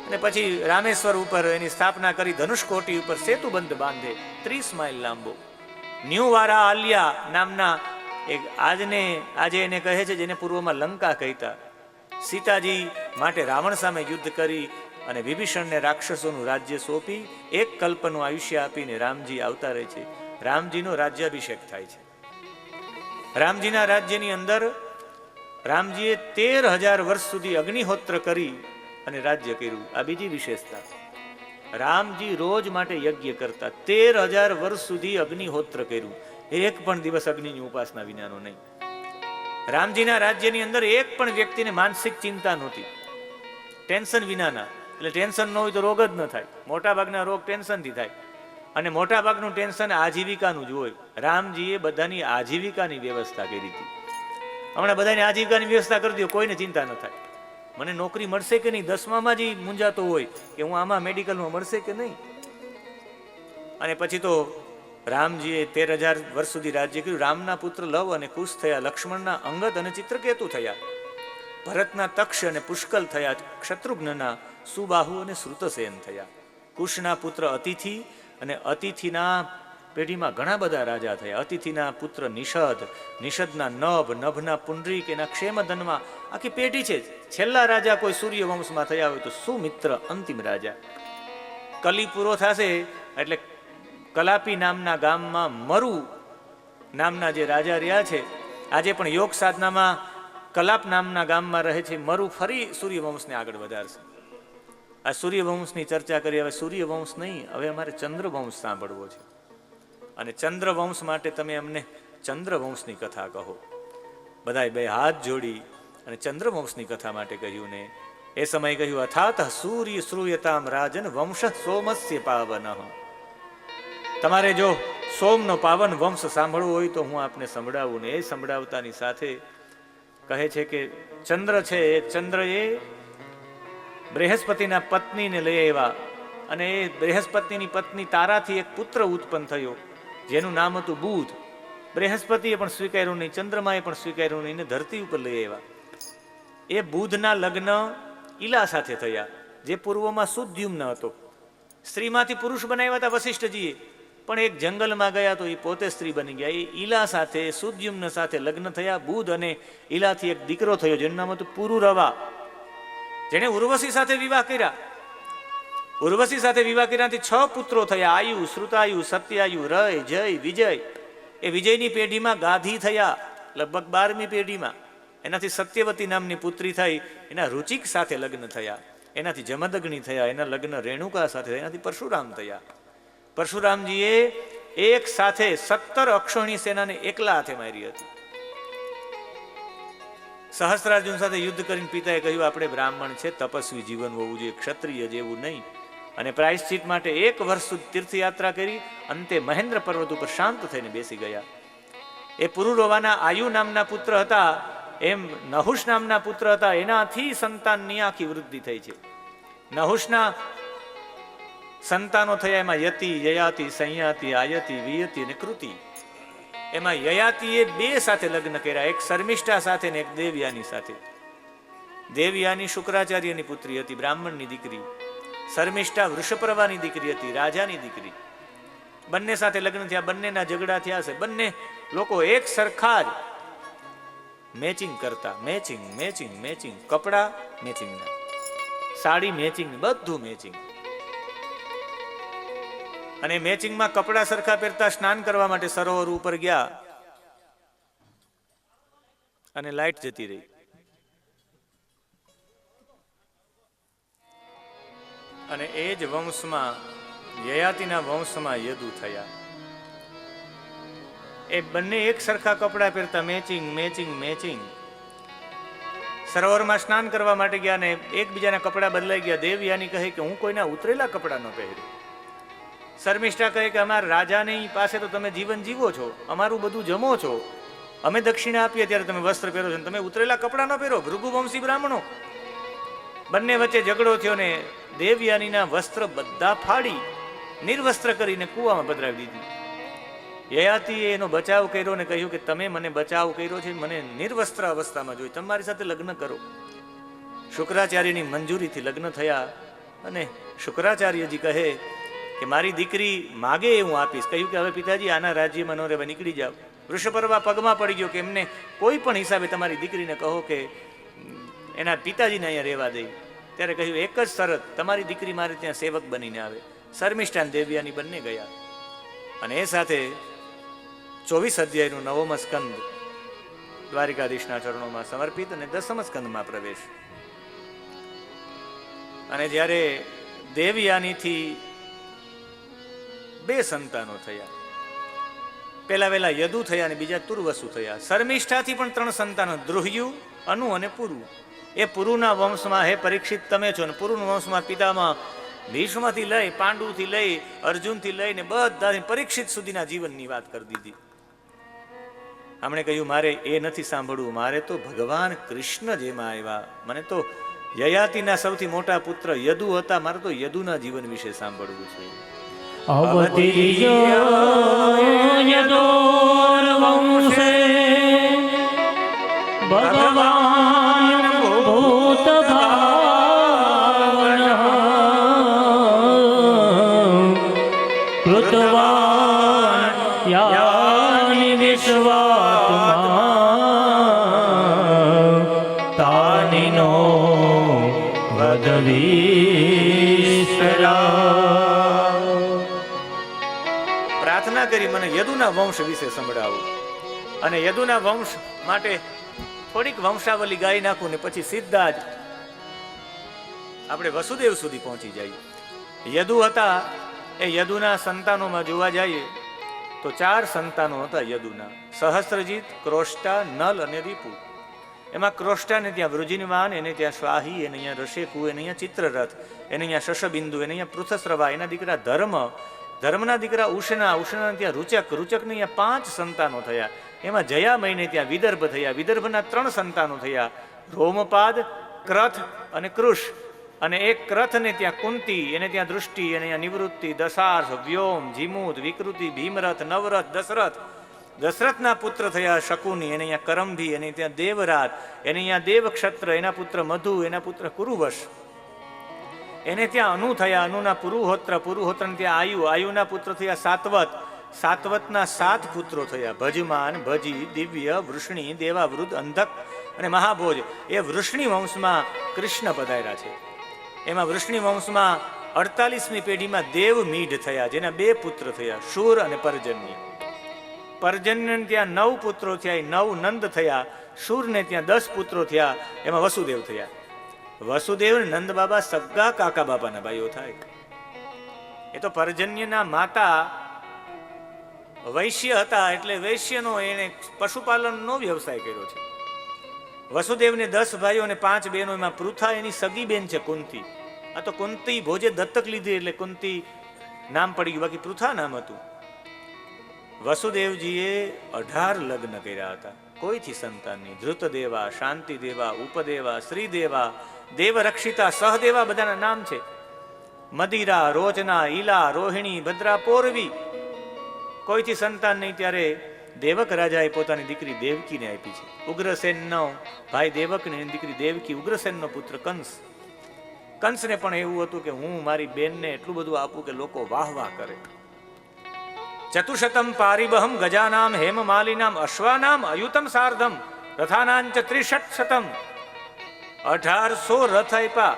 અને પછી રામેશ્વર ઉપર એની સ્થાપના કરી. ધનુષકોટી ઉપર સેતુબંધ બાંધે, 30 માઇલ લાંબો. ન્યુવારા આલિયા નામના એક આજે એને કહે છે, જેને પૂર્વમાં લંકા કહેતા. સીતાજી માટે રાવણ સામે યુદ્ધ કરી અને વિભીષણને રાક્ષસોનું રાજ્ય સોંપી 1 કલ્પનું આયુષ્ય આપીને રામજી આવતા રહે છે. રામજીનો રાજ્યાભિષેક થાય છે. રામજીના રાજ્યની અંદર રામજીએ 13,000 વર્ષ સુધી અગ્નિહોત્ર કરી અને રાજ્ય કર્યું. આ બીજી વિશેષતા. રામજી રોજ માટે યજ્ઞ કરતા. 13,000 વર્ષ સુધી અગ્નિહોત્ર કર્યું. એક પણ દિવસ અગ્નિની ઉપાસના વિનાનો નહીં. રામજીના રાજ્યની અંદર એક પણ વ્યક્તિને માનસિક ચિંતા નહોતી, ટેન્શન વિનાના. એટલે ટેન્શન ન હોય તો રોગ જ ન થાય. મોટા ભાગના રોગ ટેન્શનથી થાય, અને મોટા ભાગનું ટેન્શન આજીવિકાનું જ હોય. રામજીએ બધાની આજીવિકાની વ્યવસ્થા કરી હતી. હમણાં બધાની આજીવિકાની વ્યવસ્થા કરી દો, કોઈને ચિંતા ન થાય. મને નોકરી મળશે કે નહીં, 10મામાં જ મૂંઝાતો હોય કે હું આમાં મેડિકલમાં મળશે કે નહીં. અને પછી તો રામજીએ 13,000 વર્ષ સુધી રાજ્ય કર્યું. રામના પુત્ર લવ અને કુશ થયા, લક્ષ્મણના અંગદ અને ચિત્રકેતુ થયા, ભરતના તક્ષ અને પુષ્કલ થયા, શત્રુઘ્નના સુબાહુ અને શ્રુતસેન થયા, કુશના પુત્ર અતિથિ, અને અતિથિના પેઢીમાં ઘણા બધા રાજા થયા. અતિથિના પુત્ર નિષદ, નિષદના નભ, નભના પુંડરીક, એના ક્ષેમધનમાં આખી પેઢી છે. છેલ્લા રાજા કોઈ સૂર્યવંશમાં થયા હોય તો સુમિત્ર અંતિમ રાજા. કલી પૂરો થશે એટલે કલાપી નામના ગામમાં મરુ નામના જે રાજા રહ્યા છે, આજે પણ યોગ સાધનામાં કલાપ નામના ગામમાં રહે છે. મરુ ફરી સૂર્યવંશને આગળ વધારશે. આ સૂર્યવંશની ચર્ચા કરી. હવે સૂર્યવંશ નહીં, હવે અમારે ચંદ્રવંશ સાંભળવો છે. અને ચંદ્રવંશ માટે તમે અમને ચંદ્રવંશની કથા કહો. બધાએ 2 હાથ જોડી અને ચંદ્રવંશની કથા માટે કહ્યું ને. એ સમયે કહ્યું, અથાત સૂર્ય શ્રૂયતામ રાજન વંશ સોમસ્ય પાવન. તમારે જો સોમનો પાવન વંશ સાંભળવો હોય તો હું આપને સંભળાવું. ને એ સંભળાવતાની સાથે કહે છે કે ચંદ્ર છે, એ ચંદ્ર એ બૃહસ્પતિના પત્નીને લઈ આવ્યા, અને એ બૃહસ્પતિની પત્ની તારાથી એક પુત્ર ઉત્પન્ન થયો, જેનું નામ હતું બુધ. બૃહસ્પતિએ પણ સ્વીકાર્યું નહીં, ચંદ્રમાએ પણ સ્વીકાર્યું નહીં, ને ધરતી ઉપર લઈ આવ્યા. એ બુધના લગ્ન ઈલા સાથે થયા, જે પૂર્વમાં સુદ્યુમ્ન હતો. સ્ત્રીમાંથી પુરુષ બનાવ્યા હતા વશિષ્ઠજીએ, પણ એક જંગલમાં ગયા તો એ પોતે સ્ત્રી બની ગયા. એ ઈલા સાથે, સુદ્યુમ્ન સાથે લગ્ન થયા. બુધ અને ઈલાથી એક દીકરો થયો, જેનું નામ હતું પુરુરવા, જેને ઉર્વશી સાથે વિવાહ કર્યા. ઉર્વશી સાથે વિવાહ કર્યાથી 6 પુત્રો થયા. આયુ, શ્રુતાયુ, સત્યાયુ, રય, જય, વિજય. એ વિજયની પેઢીમાં ગાધી થયા, લગભગ 12મી પેઢીમાં. એનાથી સત્યવતી નામની પુત્રી થઈ, એના રુચિક સાથે લગ્ન થયા. એનાથી જમદગ્નિ થયા, એના લગ્ન રેણુકા સાથે થયા, એનાથી પરશુરામ થયા. પરશુરામજીએ એક સાથે 17 અક્ષોહિણી સેનાને એકલા હાથે મારી હતી. સહસ્ત્રાર્જુન સાથે યુદ્ધ કરીને પિતાએ કહ્યું, આપણે બ્રાહ્મણ છે, તપસ્વી જીવન હોવું જોઈએ, ક્ષત્રિય જેવું નહીં. અને પ્રાયશ્ચિત માટે 1 વર્ષ સુધી તીર્થયાત્રા કરી. અંતે મહેન્દ્ર પર્વત ઉપર શાંત થઈને બેસી ગયા. એ પુરુરવાના આયુ નામના પુત્ર હતા, એમ નહુષ નામના પુત્ર હતા. એનાથી સંતાનની આખી વૃદ્ધિ થઈ છે. નહુષના સંતાનો થયા, એમાં યતિ, યયાતિ, સંયાતિ, આયતિ, વિયતિ અને કૃતિ. એમાં યયાતિએ 2 સાથે લગ્ન કર્યા, એક શર્મિષ્ઠા સાથે ને એક દેવયાની સાથે. દેવયાની શુક્રાચાર્યની પુત્રી હતી, બ્રાહ્મણની દીકરી. શર્મિષ્ઠા વૃષપર્વાની દીકરી હતી, રાજાની દીકરી. બંને સાથે લગ્ન થયા, બંનેના ઝઘડા થયા છે. બંને લોકો એક સરખા જ મેચિંગ કરતા, મેચિંગ મેચિંગ મેચિંગ, કપડા મેચિંગ, સાડી મેચિંગ, બધું મેચિંગ. અને મેચિંગમાં કપડા સરખા પહેરતા સ્નાન કરવા માટે સરોવર ઉપર ગયા અને લાઈટ જતી રહી. અને એ જ વંશમાં, યયાતિના વંશમાં યદુ થયા. એ બંને એક સરખા કપડા પહેરતા, મેચિંગ મેચિંગ મેચિંગ. સરોવરમાં સ્નાન કરવા માટે ગયા ને એકબીજાના કપડા બદલાઈ ગયા. દેવયાની કહે કે હું કોઈના ઉતરેલા કપડા ન પહેર્યું. શર્મિષ્ઠા કહે કે અમારા રાજાની પાસે તો તમે જીવન જીવો છો, અમારું બધું જમો છો, અમે દક્ષિણા આપીએ ત્યારે તમે વસ્ત્ર પહેરો છો, તમે ઉતરેલા કપડા ન પહેરો, ભૃગુવંશી બ્રાહ્મણો. બંને વચ્ચે ઝઘડો થયો ને દેવયાનીના વસ્ત્ર બધા ફાડી નિર્વસ્ત્ર કરીને કૂવામાં પધરાવી દીધી. યયાતિએ એનો બચાવ કર્યો ને કહ્યું કે તમે મને બચાવ કર્યો છે, મને નિર્વસ્ત્ર અવસ્થામાં જોઈ, તમારી સાથે લગ્ન કરો. શુક્રાચાર્યની મંજૂરીથી લગ્ન થયા. અને શુક્રાચાર્યજી કહે કે મારી દીકરી માગે એ હું આપીશ. કહ્યું કે હવે પિતાજી આના રાજ્યમાં ન રહેવા, નીકળી જાવ. વૃષપર્વા પગમાં પડી ગયો કે એમને કોઈ પણ હિસાબે તમારી દીકરીને કહો કે એના પિતાજીને અહીંયા રહેવા દે. ત્યારે કહ્યું એક જ શરત, તમારી દીકરી મારે ત્યાં સેવક બનીને આવે. શર્મિષ્ઠા અને દેવયાની બંને ગયા. અને એ સાથે 24 અધ્યાયનું 9મો સ્કંદ દ્વારિકાધીશના ચરણોમાં સમર્પિત અને 10મા સ્કંદમાં પ્રવેશ. અને જ્યારે દેવયાનીથી 2 સંતાનો થયા. પહેલા યદુ થયા અને બીજા તુર્વસુ થયા. શર્મિષ્ઠાથી પણ 3 સંતાનો, દ્રુહ્યુ, અનુ અને પુરુ. એ પુરુના વંશમાં હે પરીક્ષિત તમે છો. અને પુરુના વંશમાં પિતામાં ભીષ્મથી લઈ, પાંડુથી લઈ, અર્જુનથી લઈને બધા પરીક્ષિત સુધીના જીવનની વાત કરી દીધી. આપણે કહ્યું મારે એ નથી સાંભળવું, મારે તો ભગવાન કૃષ્ણ જેમાં આવ્યા. મને તો યયાતિના સૌથી મોટા પુત્ર યદુ હતા, મારે તો યદુના જીવન વિશે સાંભળવું છે. અવતીર્યદોર્વંશે ભગવાન ભૂત ભાવનઃ કૃતવાન યાનિ વિશ્વાત્મા તાનિ નો વદવીશ્વરા. પ્રાર્થના કરી મને યદુના વંશ વિશે સંભળાવો. અને યદુના વંશ માટે થોડીક વંશાવલી ગાઈ નાખું ને પછી સીધા જ આપણે વસુદેવ સુધી પહોંચી જઈએ. યદુ હતા, એ યદુના સંતાનોમાં જોવા જઈએ તો 4 સંતાનો હતા યદુના: સહસ્ત્રજીત, ક્રોષ્ટા, નલ અને રીપુ. એમાં ક્રોષ્ટાને ત્યાં વૃજિનવાન, એને ત્યાં સ્વાહી, એને અહીંયા રશેકુ, એને અહીંયા ચિત્રરથ, એને અહીંયા શશબિંદુ, એને અહીંયા પૃથસ્રવા. એના દીકરા ધર્મ, ધર્મના દીકરા ઉષ્ણા, ઉષ્ણાના ત્યાં રુચક, રુચકને અહીંયા 5 સંતાનો થયા. એમાં જયામયને ત્યાં વિદર્ભ થયા. વિદર્ભના 3 સંતાનો થયા: રોમપાદ, ક્રથ અને કૃષ. અને એક ક્રથને ત્યાં કુંતી, એને ત્યાં દૃષ્ટિ, એને અહીંયા નિવૃત્તિ, દશાર્થ, વ્યોમ, જીમૂત, વિકૃતિ, ભીમરથ, નવરથ, દશરથ. દશરથના પુત્ર થયા શકુની, એને અહીંયા કરંભી, એને ત્યાં દેવરાજ, એને અહીંયા દેવક્ષત્ર, એના પુત્ર મધુ, એના પુત્ર કુરુવશ. એને ત્યાં અનુ થયા, અનુના પુરુહોત્ર, પુરુહોત્રને ત્યાં આયુ, આયુના પુત્ર થયા સાત્વત, સાત્વતના 7 પુત્રો થયા: ભજમાન, ભજી, દિવ્ય, વૃષ્ણી, દેવાવૃદ્ધ, અંધક અને મહાભોજ. એ વૃષ્ણી વંશમાં કૃષ્ણ પધાર્યા છે. એમાં વૃષ્ણી વંશમાં 48મી પેઢીમાં દેવમીઢ થયા, જેના 2 પુત્ર થયા: શૂર અને પર્જન્ય. પર્જન્ય ત્યાં 9 પુત્રો થયા, 9 નંદ થયા. શૂરને ત્યાં 10 પુત્રો થયા, એમાં વસુદેવ થયા. વસુદેવ નંદ બાબા સગા કાકા બાપાના ભાઈઓ થાય. એ તો પર્જન્યના માતા વૈશ્ય હતા, એટલે વૈશ્યનો એને પશુપાલનનો વ્યવસાય કર્યો છે. વસુદેવને 10 ભાઈઓ અને 5 બહેનો, એમાં પૃથા એની સગી બેન છે કુંતી. આ તો કુંતી ભોજે દત્તક લીધી એટલે કુંતી નામ પડી ગયું, બાકી પૃથા નામ હતું. વસુદેવજીએ 18 લગ્ન કર્યા હતા, કોઈથી સંતાન નહીં. ધૃતદેવા, શાંતિદેવા, ઉપદેવા, શ્રીદેવા, દેવરક્ષિતા, સહદેવા બધાના નામ છે. મદિરા, રોચના, ઈલા, રોહિણી, ભદ્રા, પોરવી, કોઈથી સંતાન નહીં. ત્યારે દેવક રાજાએ પોતાની દીકરી દેવકીને આપી છે. ઉગ્રસેનનો ભાઈ દેવકને એની દીકરી દેવકી, ઉગ્રસેનનો પુત્ર કંસ. કંસને પણ એવું હતું કે હું મારી બેનને એટલું બધું આપું કે લોકો વાહ વાહ કરે. ચતુશતમ પારિબહમ ગજાનામ હેમમાલિનામ અશ્વાનામ અયુતમ સાર્ધમ રથાનાંચ 63 1800 રથ આપ્યા,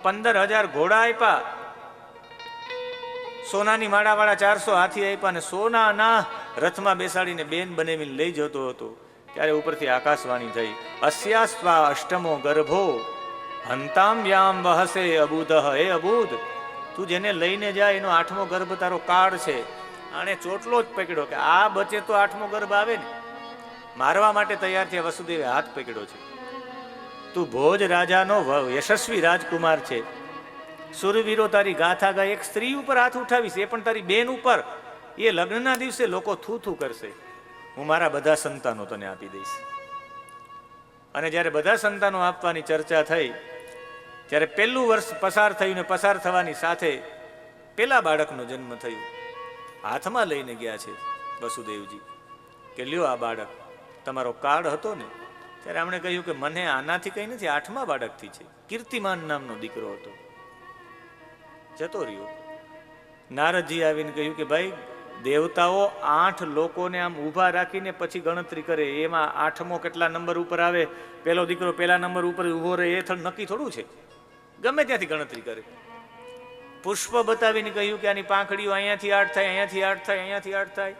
15,000 ઘોડા આપ્યા, સોનાની માળાવાળા 400 હાથી આપ્યા, અને સોનાના રથમાં બેસાડીને બેન બનાવીને લઈ જતો હતો. ત્યારે ઉપરથી આકાશવાણી થઈ, અસ્યાસ્વા અષ્ટમો ગર્ભો હંતામ વ્યામ વહસે અબુદહ. હે અબુદ, તું જેને લઈને જાય એનો 8મો ગર્ભ તારો કાળ છે. આને ચોટલો જ પકડ્યો કે આ બચે તો 8મો ગર્ભ આવે ને. મારવા માટે તૈયાર થયા. વસુદેવે હાથ પકડ્યો છે. તું ભોજ રાજાનો યશસ્વી રાજકુમાર છે. સુરવીરો તારી ગાથા ગાય. એક સ્ત્રી ઉપર હાથ ઉઠાવીશ, એ પણ તારી બેન ઉપર. એ લગ્નના દિવસે લોકો થૂ થૂ કરશે. હું મારા બધા સંતાનો તને આપી દઈશ. અને જ્યારે બધા સંતાનો આપવાની ચર્ચા થઈ, ત્યારે પહેલું વર્ષ પસાર થયું ને પસાર થવાની સાથે પેલા બાળકનો જન્મ થયો. હાથમાં લઈને ગયા છે વસુદેવજી કે લ્યો આ બાળક તમારો કાર્ડ હતો ને. ત્યારે એમણે કહ્યું કે મને આનાથી કઈ નથી, 8મા બાળકથી છે. કીર્તિમાન નામનો દીકરો હતો, જતો રહ્યો. નારદજી આવીને કહ્યું કે ભાઈ, દેવતાઓ 8 લોકોને આમ ઊભા રાખીને પછી ગણતરી કરે. એમાં 8મો કેટલા નંબર ઉપર આવે, પેલો દીકરો પેલા નંબર ઉપર ઊભો રહે, એ નક્કી થોડું છે. ગમે ત્યાંથી ગણતરી કરે. પુષ્પ બતાવીને કહ્યું કે આની પાંખડીઓ અહીંયાથી 8 થાય, અહીંયાથી 8 થાય, અહીંયાથી 8 થાય.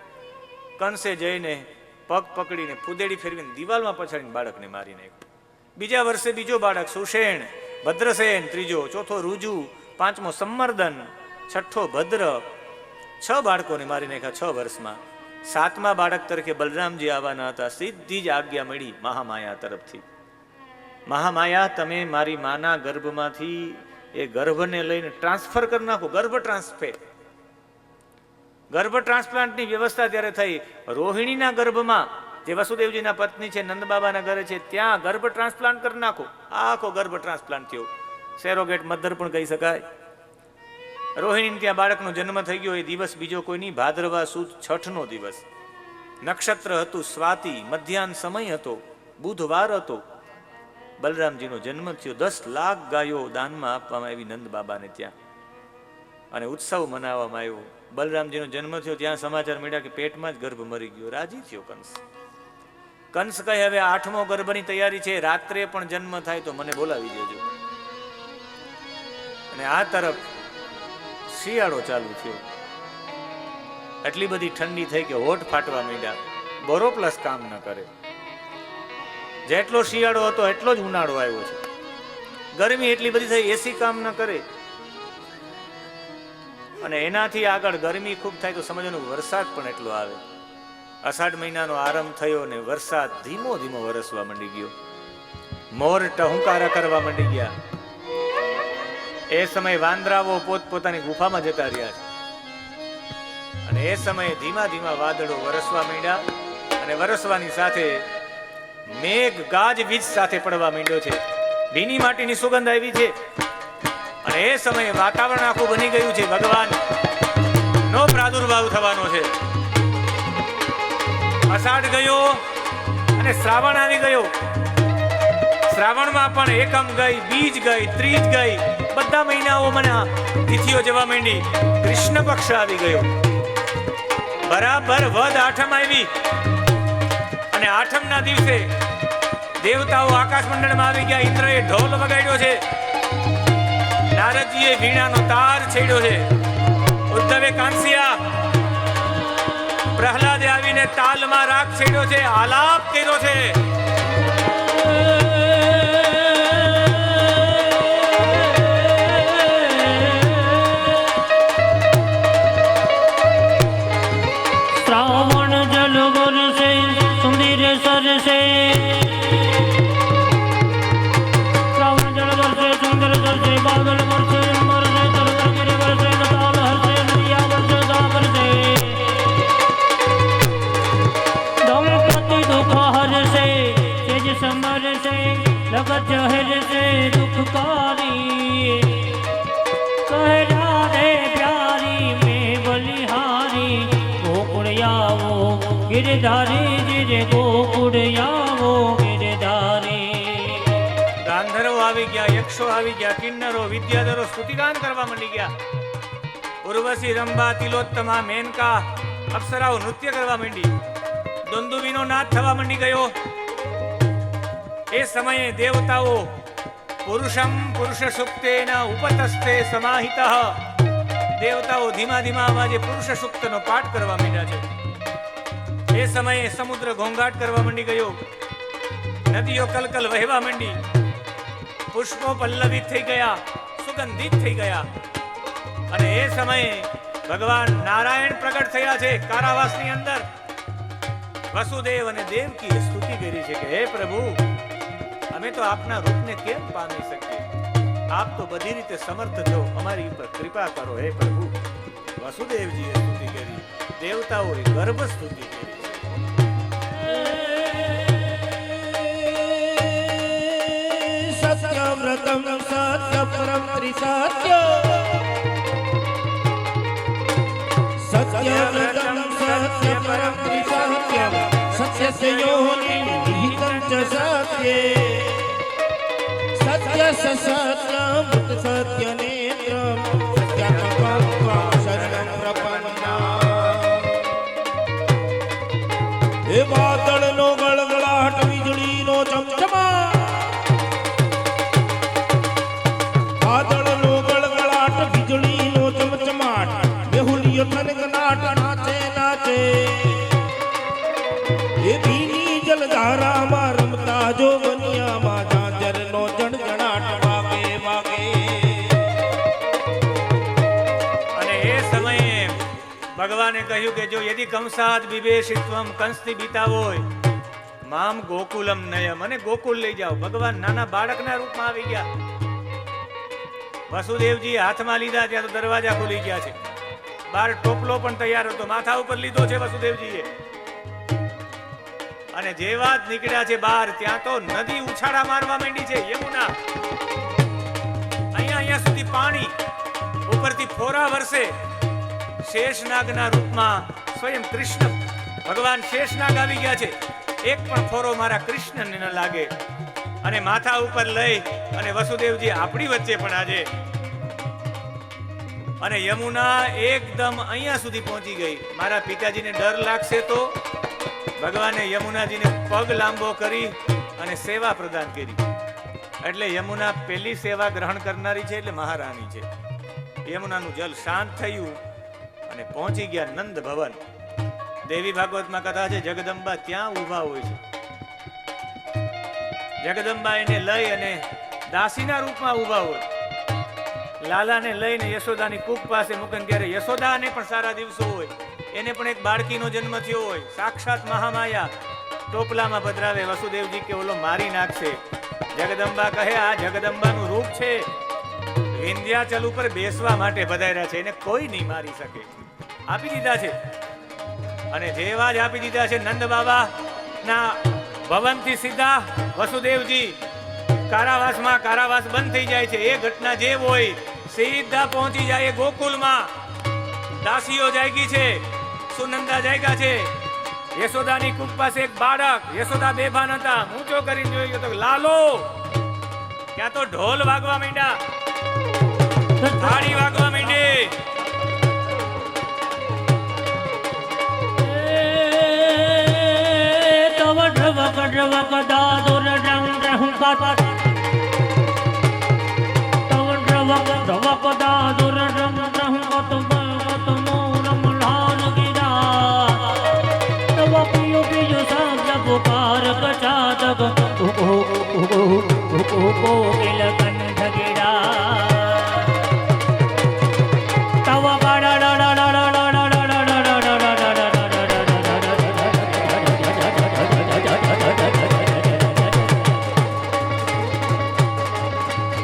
કંસે જઈને પગ પકડીને ફુદેડી ફેરવીને દિવાલમાં પછાડીને બાળકને મારી નાખ્યું. બીજા વર્ષે બીજો બાળક સુષેણ, ભદ્રસેન ત્રીજો, ચોથો રુજુ, 5મો સંમર્દન, 6ઠ્ઠો ભદ્ર. 6 બાળકોને મારી નાખ્યા 6 વર્ષમાં. 7મા બાળક તરીકે બલરામજી આવવાના હતા. સીધી જ આજ્ઞા મળી મહામાયા તરફથી. મહામાયા, તમે મારી માના ગર્ભમાંથી એ ગર્ભને લઈને ટ્રાન્સફર કરી નાખો. ગર્ભ ટ્રાન્સફર, ગર્ભ ટ્રાન્સપ્લાન્ટની વ્યવસ્થા ત્યારે થઈ. રોહિણીના ગર્ભમાં, જે વસુદેવજીના પત્ની છે, નંદબાબાના ઘરે છે, ત્યાં ગર્ભ ટ્રાન્સપ્લાન્ટ કરી નાખો. આખો ગર્ભ ટ્રાન્સપ્લાન્ટ થયો. સેરોગેટ મધર પણ કહી શકાય. રોહિણી ત્યાં બાળકનો જન્મ થઈ ગયો. એ દિવસ બીજો કોઈ નહીં, ભાદરવા સુદ 6ઠનો દિવસ. નક્ષત્ર હતું સ્વાતિ, મધ્યાહન સમય હતો, બુધવાર હતો. બલરામજીનો જન્મ થયો. 10 લાખ ગાયો દાનમાં આપવામાં આવી નંદ બાબાને ત્યાં, અને ઉત્સવ મનાવવામાં આવ્યો. બલરામજીનો જન્મ થયો ત્યાં સમાચાર મળ્યા કે પેટમાં જ ગર્ભ મરી ગયો. રાજી થયો કંસ. કંસ કહે હવે 8મો ગર્ભની તૈયારી છે, રાત્રે પણ જન્મ થાય તો મને બોલાવી દેજો. અને આ તરફ શિયાળો ચાલુ થયો. એટલી બધી ઠંડી થઈ કે હોઠ ફાટવા માંડ્યા. બોરોપ્લસ કામ ન કરે. જેટલો શિયાળો હતો એટલો જ ઉનાળો આવ્યો છે. ગરમી એટલી બધી થઈ, એસી કામ ન કરે. અને એનાથી આગળ ગરમી ખૂબ થાય તો સમજવાનું વરસાદ પણ એટલો આવે. અષાઢ મહિનાનો આરંભ થયો ને વરસાદ ધીમો ધીમો વરસવા માંડી ગયો. મોર ટહુકારા કરવા માંડી ગયા. એ સમયે વાંદરાઓ પોતપોતાની ગુફામાં જતા રહ્યા છે. અને એ સમયે ધીમા ધીમા વાદળો વરસવા માંડ્યા. અને વરસવાની સાથે મેઘ ગાજવીજ સાથે પડવા માંડ્યો છે. ભીની માટીની સુગંધ આવી છે. અને એ સમયે વાતાવરણ આખું બની ગયું છે. ભગવાન નો પ્રાદુર્ભાવ થવાનો છે. અષાઢ ગયો અને શ્રાવણ આવી ગયો. શ્રાવણમાં પણ એકમ ગઈ, બીજ ગઈ, ત્રીજ ગઈ, બધા મહિનાઓ મને તિથિઓ જવા માંડી. કૃષ્ણ પક્ષ આવી ગયો. બરાબર વદ આઠમ આવી. અને આઠમના દિવસે દેવતાઓ આકાશ મંડળમાં આવી ગયા. ઇન્દ્રએ ઢોલ વગાડ્યો છે. નારદજીએ વીણાનો તાર છેડ્યો છે. ઉદ્ધવે કાંસિયા, પ્રહલાદે આવીને તાલમાં રાગ છેડ્યો છે, આલાપ કર્યો છે. શ્રાવણ જળ વર્ષે સુંદર વર્ષે બાદલ વર્ષે અમર છે તલગીરી વર્ષે તાલ હરશે નદિયા વર્ષે દા વર્ષે દંપતિ દુઃખ હરશે તેજ સમરશે લગત હરશે દુઃખકારી કહે રાધે પ્યારી મેં બલિહારી ગોકુળ આવો ગિરધારી જીરે ગોકુળ આવો ગિરધારી ગાંધર્વો આવી ગયા, યક્ષો આવી ગયા, કિન્નરો વિદ્યાધરો સ્તુતિગાન કરવા માંડી ગયા. ઉર્વશી, રંભા, તિલોત્તમા, મેનકા અપ્સરાઓ નૃત્ય કરવા માંડી. દુંદુભીનો નાદ થવા માંડી ગયો. એ સમયે દેવતાઓ પુરુષમ પુરુષ સુક્તેન ઉપતસ્તે સમાહિતઃ, દેવતાઓ ધીમા ધીમા અવાજે પુરુષ સુક્તનો પાઠ કરવા માંડ્યા છે. એ સમયે સમુદ્ર ઘોંઘાટ કરવા માંડી ગયો. નદીઓ કલકલ વહેવા માંડી. પુષ્પો પલ્લવિત થઈ ગયા, સુગંધિત થઈ ગયા. અને એ સમયે ભગવાન નારાયણ પ્રગટ થયા છે કારાવાસની અંદર. વસુદેવ અને દેવકીએ સ્તુતિ કરી છે કે હે પ્રભુ, અમે તો આપના રૂપને કેમ પામી શકીએ? આપ તો બધી રીતે સમર્થ છો, અમારી ઉપર કૃપા કરો હે પ્રભુ. વસુદેવજીએ સ્તુતિ કરી, દેવતાઓએ ગર્ભ સ્તુતિ કરી. સત્યવ્રતમ સત્ય પરમ ત્રિસત્ય, સત્યવ્રતમ સત્ય પરમ ત્રિસત્ય, સત્યસ્ય યોનિ નિહિતં ચ સત્યે, સત્ય સત્યમ મૃત સત્ય નેત્રમ, સત્યાત્મકં ત્વં શરણં પ્રપન્ના. હે વાદળનો ગળગળાટ, વીજળીનો ચમચમાટ, વાદળનો ગળગળાટ, વીજળીનો ચમચમાટ, બેહુલીઓ થનગનાટ, નાચે નાચે. એ ભીની જલધારામાં રમતા જો બનિયામાં, ઝાંઝરનો જણજણાટ વાગે વાગે. અને એ સમયે ભગવાને કહ્યું કે જો યદિ કંસાદ વિવેશિત્વમ, કંસથી બીતા હોય, મામ ગોકુલમ નયમ, અને ગોકુલ લઈ જાઓ. ભગવાન નાના બાળકના રૂપમાં આવી ગયા. વસુદેવજી હાથમાં લીધા ત્યાં તો દરવાજા ખુલી ગયા છે. બાર ટોપલો પણ તૈયાર હતો, માથા ઉપર લીધો છે વસુદેવજીએ. અને જેવા જ નીકળ્યા છે બહાર, ત્યાં તો નદી ઉછાળા મારવા માંડી છે, યમુના. અહીંયા સુધી પાણી, ઉપરથી ફોરા વરસે. શેષનાગના રૂપમાં સ્વયં કૃષ્ણ ભગવાન શેષનાગ આવી ગયા છે. એક પણ ફોરો મારા કૃષ્ણને ન લાગે. અને માથા ઉપર લઈ અને વસુદેવજી આપણી વચ્ચે પણ આજે. અને યમુના એકદમ અહીંયા સુધી પહોંચી ગઈ. મારા પિતાજીને ડર લાગશે તો ભગવાને યમુનાજીને પગ લાંબો કરી અને સેવા પ્રદાન કરી. એટલે યમુના પહેલી સેવા ગ્રહણ કરનારી છે, એટલે મહારાણી છે. યમુનાનું જલ શાંત થયું અને પહોંચી ગયા નંદ ભવન. દેવી ભાગવતમાં કથા છે, જગદંબા ત્યાં ઊભા હોય છે. જગદંબા એને લઈ અને દાસીના રૂપમાં ઊભા હોય. લાલાને લઈને યશોદાની કૂપ પાસે મૂકીને, ત્યારે યશોદાને પણ સારા દિવસો હોય. એને પણ એક બાળકીનો જન્મ થયો હોય. સાક્ષાત મહામાયા ટોપલામાં પધરાવે. વસુદેવજી કે ઓલો મારી નાખશે. જગદંબા કહે આ જગદંબાનું રૂપ છે, વિંધ્યાચલ ઉપર બેસવા માટે પધાર્યા છે, એને કોઈ નહીં મારી શકે. આપી દીધા છે. અને જેવા જ આપી દીધા છે, નંદ બાબા ના ભવનથી સીધા વસુદેવજી કારાવાસમાં, કારાવાસ બંધ થઈ જાય છે. એ ઘટના જે હોય સીધા પહોંચી જાય ગોકુલમાં. દાસીઓ જાગી છે, સુનંદા જાગ્યા છે. યશોદાની કૂપ પાસે એક બાળક, યશોદા બેભાન હતા. ઊંચો કરીને જોયો તો લાલો. ત્યાં તો ઢોલ વાગવા માંડ્યા, થાળી વાગવા માંડી. પુકાર કચાતક કોકિલ કંઠ ગીરા તવ બડા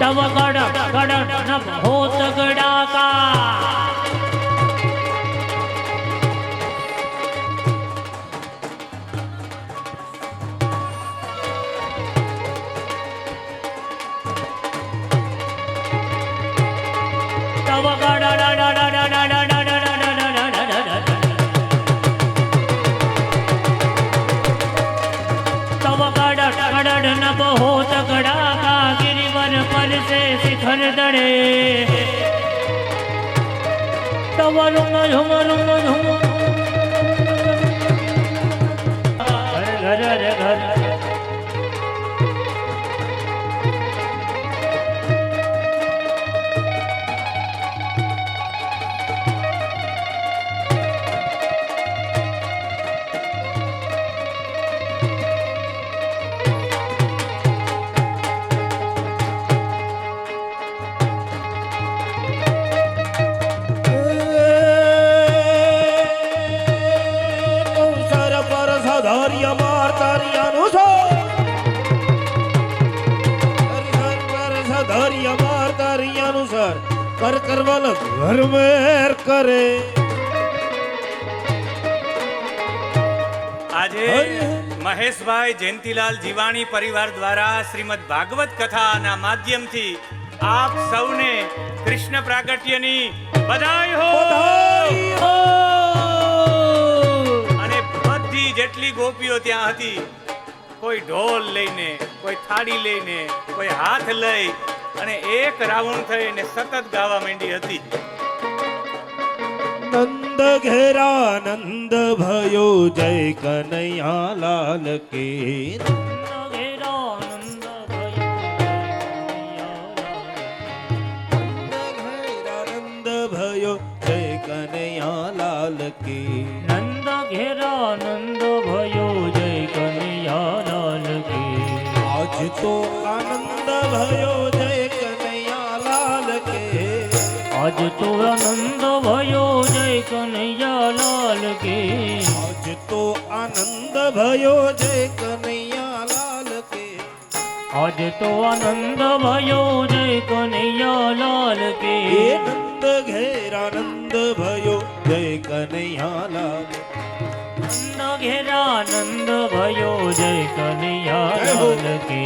तव गड़ गड़ नभ होत गड़ाका तव गड़ तव गड़ नभ होत गड़ाका गिरिवर पर से शिखर दड़े तव रुम झुम घर घर घर સધાર્ય માર તારિયાનું સધાર્ય માર તારિયાનું સર કર કરવાલ ઘર મેર કરે આજે મહેશભાઈ જયંતિલાલ જીવાણી પરિવાર દ્વારા શ્રીમદ ભાગવત કથાના માધ્યમથી આપ સૌને કૃષ્ણ પ્રાગટ્યની બધાઈ હો અને બધી જેટલી ગોપીઓ ત્યાં હતી કોઈ ઢોલ લઈને કોઈ થાળી લઈને કોઈ હાથ લઈ અને એક રાઉન્ડ થઈને સતત ગાવા માંડી હતી નંદ ઘેરા નંદ ભયો જય કનૈયા લાલ કે નંદ ભયો જય કનૈયા લાલ કે નંદ ઘેરા નંદ ભયો જય કનૈયા લાલ કે આજ તો આનંદ ભયો જય કનૈયા લાલ કે આજ તો આનંદ ભયો જય કનૈયા લાલ કે આજ તો આનંદ ભયો જય કનૈયા લાલ કે આજ તો આનંદ ભયો જય કનૈયા લાલ કે એ નંદ ઘેરા નંદ ભયો જય કનૈયા લાલ નંદ ઘેરા નંદ ભયો જય કનૈયા લાલ કે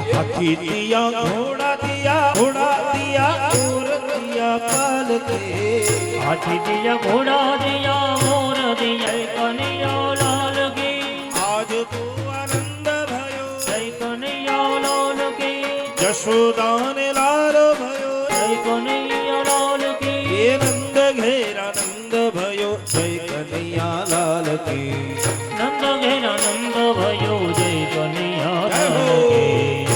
हाथी दिया घोड़ा दिया और दिया पाल के हाथी दिया घोड़ा दिया मोर दिया कन्हैया लाल की आज तो आनंद भयो जय कन्हैया लाल की जशोदान लाल भयो जय कन्हैया लाल की ये नंद घेरा नंद भयो जय कन्हैया लाल की नंद घेरा नंद भयो जय कन्हैया लाल की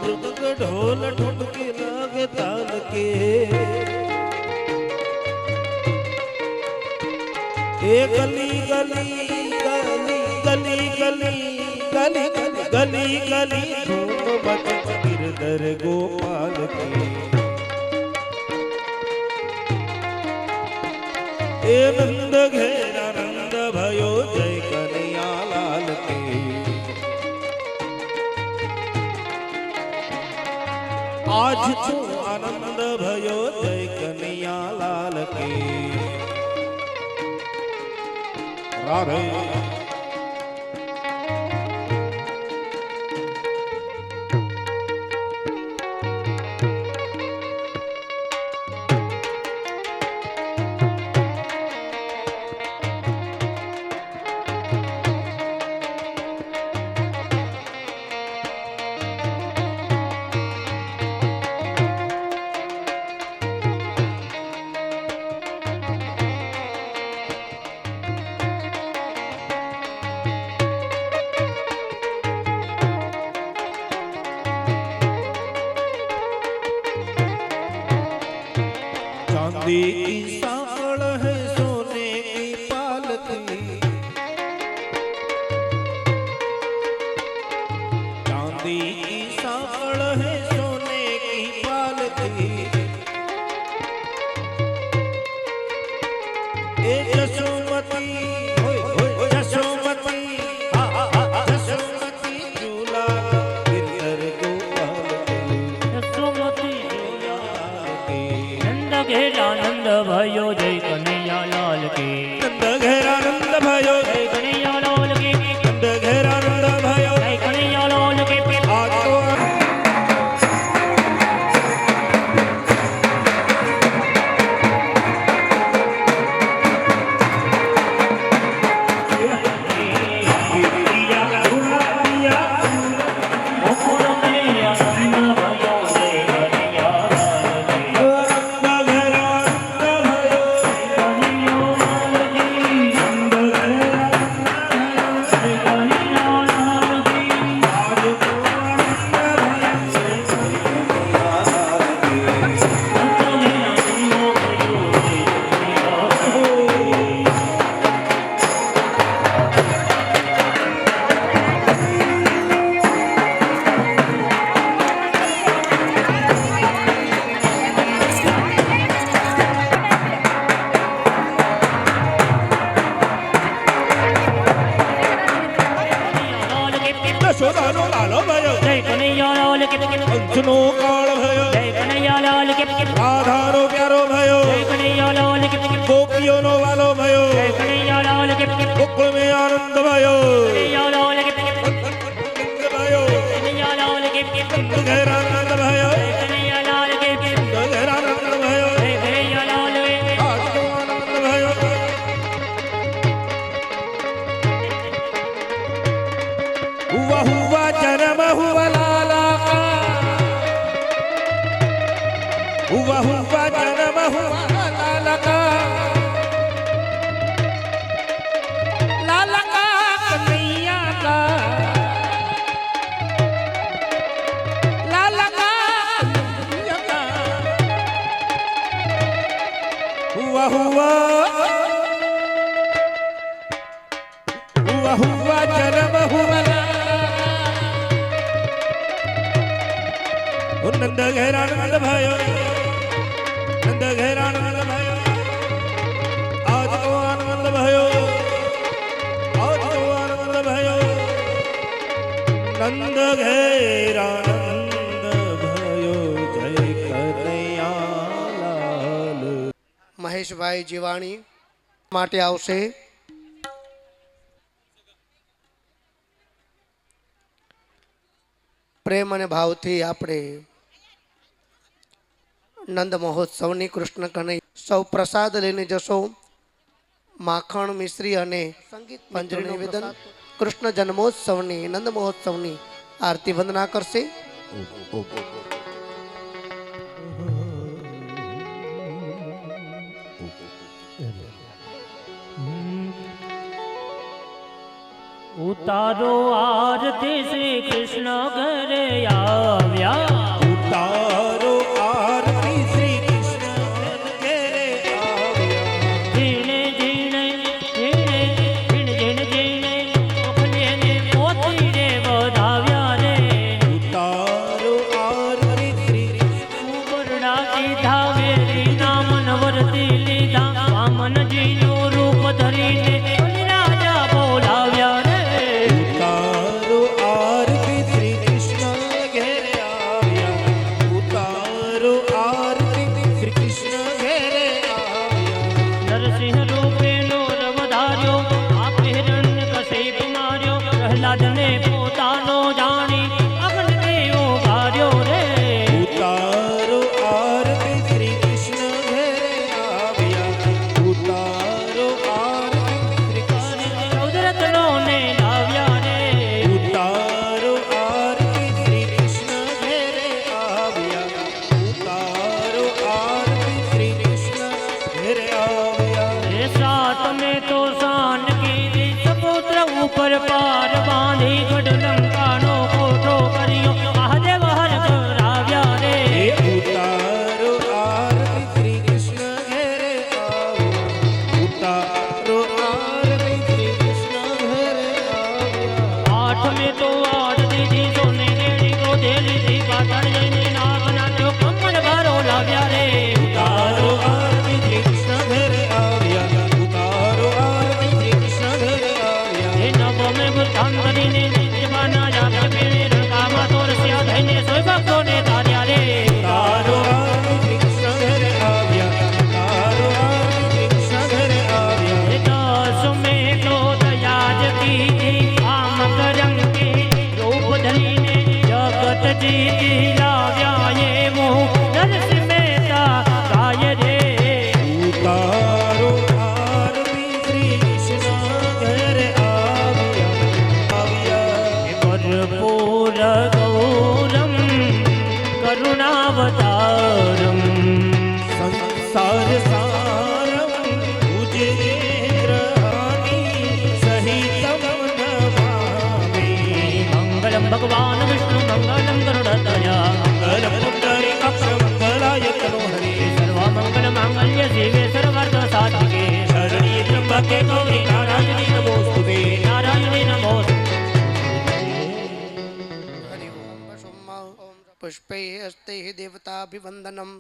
मृदंग ढोल ठुमके लागे ताल के ए गली गली गली गली गली गली गली गली धूम मच गिरधर गोपाल के ए नंद घेरा नंद भयो जय कन्हैया लाल के आज छू आनंद भयो जय कन्हैया लाल के राधे चांदी की सांकड़ है सोने की पालकी चांदी की सांकड़ है सोने की पालकी ए जसोमती जसोमती जसोमती झूला गिरधर गोपाल यशोमती के नंद घेरा नंद भयो जय कन्हैया लाल की नंद घेरा नंद भयो जय कन्हैया लाल की नंद घेरा नंद भयो जय कन्हैया लाल की आज तो यशोदानो लालो भयो जय कन्हैया लाल की कंचनो काल भयो जय कन्हैया लाल की राधारो प्यारो भयो जय कन्हैया लाल की गोपियों नो वालो भयो जय कन्हैया लाल की गोकुल में आनंद भयो कन्हैया लाल की आनंद भयो कन्हैया लाल की गहरा आनंद भयो जय कन्हैया लाल की गहरा आनंद भयो जय कन्हैया लाल की आज तो आनंद भयो हुआ हुआ जन्म हुआ लाला का हुआ हुआ जन्म हुआ लाला का कन्हैया का लाला का कन्हैया का हुआ हुआ हुआ हुआ जन्म हुआ नंद घेरा नंद भयो नंद घेरा नंद भयो आज तो आनंद भयो आज तो आनंद भयो नंद घेरा नंद भयो जय कन्हैया लाल મહેશભાઈ જીવાણી માટે આવશે પ્રેમ અને ભાવથી આપણે નંદ મહોત્સવની કૃષ્ણ કનૈયા સૌ પ્રસાદ લઈને જશો માખણ મિશ્રી અને સંગીત મંજરી નિવેદન કૃષ્ણ જન્મોત્સવની નંદ મહોત્સવની આરતી વંદના કરશે ઉતારો આરતી શ્રી કૃષ્ણ ઘરે આવ્યા ઉતારો આરતી શ્રી કૃષ્ણ ઘેરે આવ્યા ઝીણે ઝીણે ઝીણે ઝીણે ઝીણે ઝીણે ઓખલે ને મોતી રે વધાવ્યા રે ઉતારો આરતી શ્રી કૃષ્ણ સુવર્ણા કીધા વેરી નામ નવરતી લીધા વામનજીનું રૂપ ધરીને રાજા બોલાવ્યા રે ઉતારો આરતી શ્રી કૃષ્ણ ઘેરે આવ્યા ઉતારો આરતી શ્રી કૃષ્ણ ઘેરે આવ્યા નરસિંહ રૂપે નોર વધાર્યો આપે હિરણ્ય કશિપ માર્યો પ્રહલાદને પોતાનો જાણી અગ્નિ દેવો ભાર્યો રે ઉતારો આરતી શ્રી કૃષ્ણ ઘેરે આવ્યા ઉતારો આરતી શ્રી કૃષ્ણ ચૌદ રત્નોને લાવ્યા રે ઉતારો આરતી શ્રી કૃષ્ણ ઘેરે આવ્યા ઉતારો આરતી શ્રી કૃષ્ણ ઘેરે આવ્યા એ સાત મેં તો શાન કીધી સપુત્ર ઉપર પાર બાંધી ગઢ લંકાનો કોઠો કર્યો મહાદેવ હર કરાવ્યા રે હે ઉતારો આરતી શ્રી કૃષ્ણ ઘેરે આવ્યા ઉતારો આરતી શ્રી કૃષ્ણ ઘેરે આવ્યા આઠ મેં તો આઠ દીધી સોને કેળી ગોધે લીધી પાટણ જઈને નાગ નાટ્યો કમળ ભારો લાવ્યા રે ઉતારો આરતી શ્રી કૃષ્ણ ઘેરે આવ્યા ઉતારો આરતી શ્રી કૃષ્ણ ઘેરે આવ્યા એ નવ મેં બુદ્ધાન કરીને જવાના જાગે પેણે રણકામાં તો રસ્યા થઈને સોય ભક્તોને તાર્યા રે ઉતારો આરતી શ્રી કૃષ્ણ ઘેરે આવ્યા ઉતારો આરતી શ્રી કૃષ્ણ ઘેરે આવ્યા એ દસ મેં તો દયા જ કીધી આમ કરંગી રૂપ ધરીને જગત જીતી લાવ્યા એવું નરસિંહ મહેતા ગાય રે ઉતારો આરતી શ્રી કૃષ્ણ ઘેરે આવ્યા ભરપૂર ગૌરમ કરુણાવતારમ સંસાર સારમ ઉજેન્દ્રહાની સહિતમ નમામિ મંગલમ ભગવાન વિષ્ણુ મંગલમ ગરુડધજા મંગલ પુંડરીકાક્ષ મંગલાય તનોહરે સર્વ મંગલ માંગલ્ય શિવે સર્વાર્થ સાધિકે શરણી ત્રંબકે ગૌરી નારાયણી નમોસ્તુતે નારાયણી નમો હરિ ઓમ પુષ્પે હસ્તે દેવતાભિવંદનમ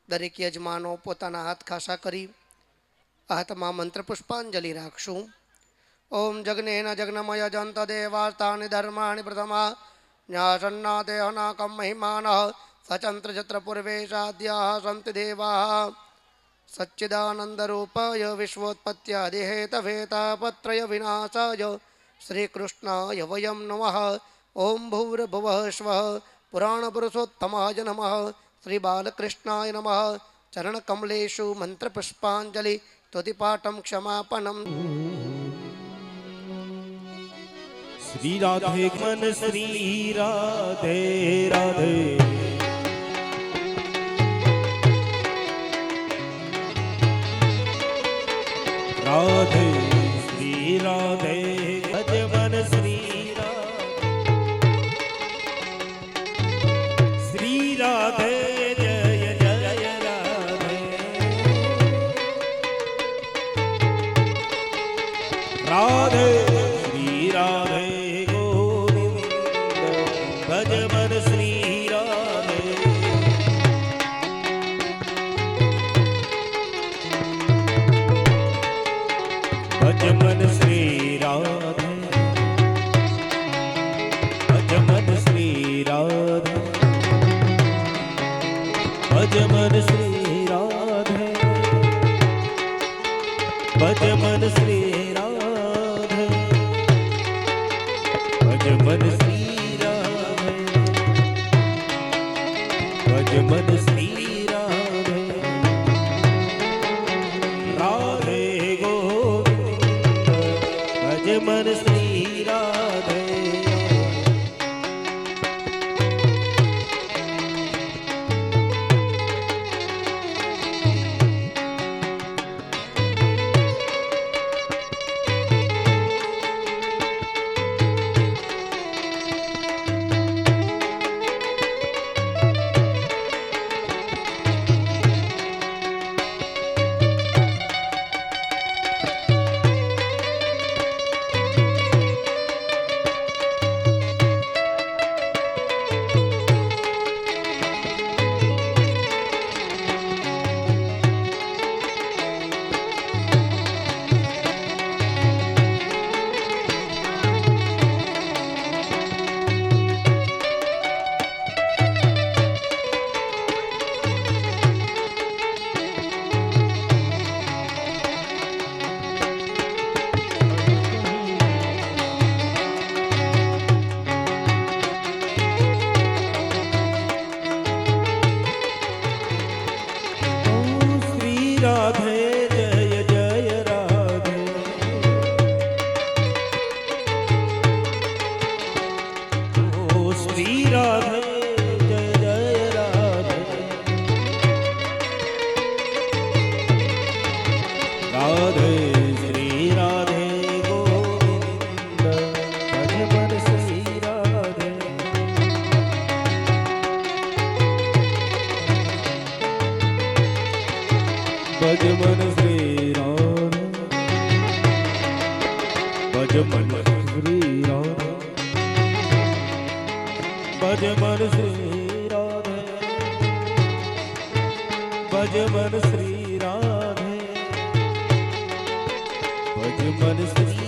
દરેક યજમાનો પોતાના હાથ ખાસા કરી હાથમાં મંત્ર પુષ્પાંજલિ રાખશું ઓમ જગ્નેન જગ્નમય જંત દેવાસ્તાની ધર્માણિ પ્રથમા ન્યાસન્ના દેહનાકમ મહિમાનઃ સચંત્ર જત્ર પૂર્વેશાદ્યાઃ સંતિ દેવાઃ સચ્ચિદાનંદરૂપાય વિશ્વોત્પત્યાદિ હેતવેતાપત્રય વિનાશાય શ્રીકૃષ્ણાય વયં નમઃ ઓમ ભૂર્ભુવઃ સ્વઃ પુરાણપુરુષોત્તમાય નમઃ શ્રી બાલકૃષ્ણાય નમઃ ચરણકમલેષુ મંત્રપુષ્પાંજલિ સ્તુતિપાઠમ ક્ષમાપનમ શ્રી રાધે મન શ્રી રાધે રાધે રાધે શ્રી રાધે ભજ મન શ્રી શ્રી રાધે જય જય રાધે રાધે શ્રી રાધે ગોવિંદ ભજ મન શ્રી રાધે ભજ મન શ્રી રાધે ભજ મન શ્રી રાધે ભજ મન શ્રી રાધે ભજ મન શ્રી રાધે ભજ મન શ્રી રાધે ભજ મન શ્રી રાધે રાધે ગોવિંદ ભજ મન શ્રી રાધે મન શ્રી રાધે ભજ મન શ્રી રાધે ભજ મન શ્રી રાધે ભજ મન શ્રી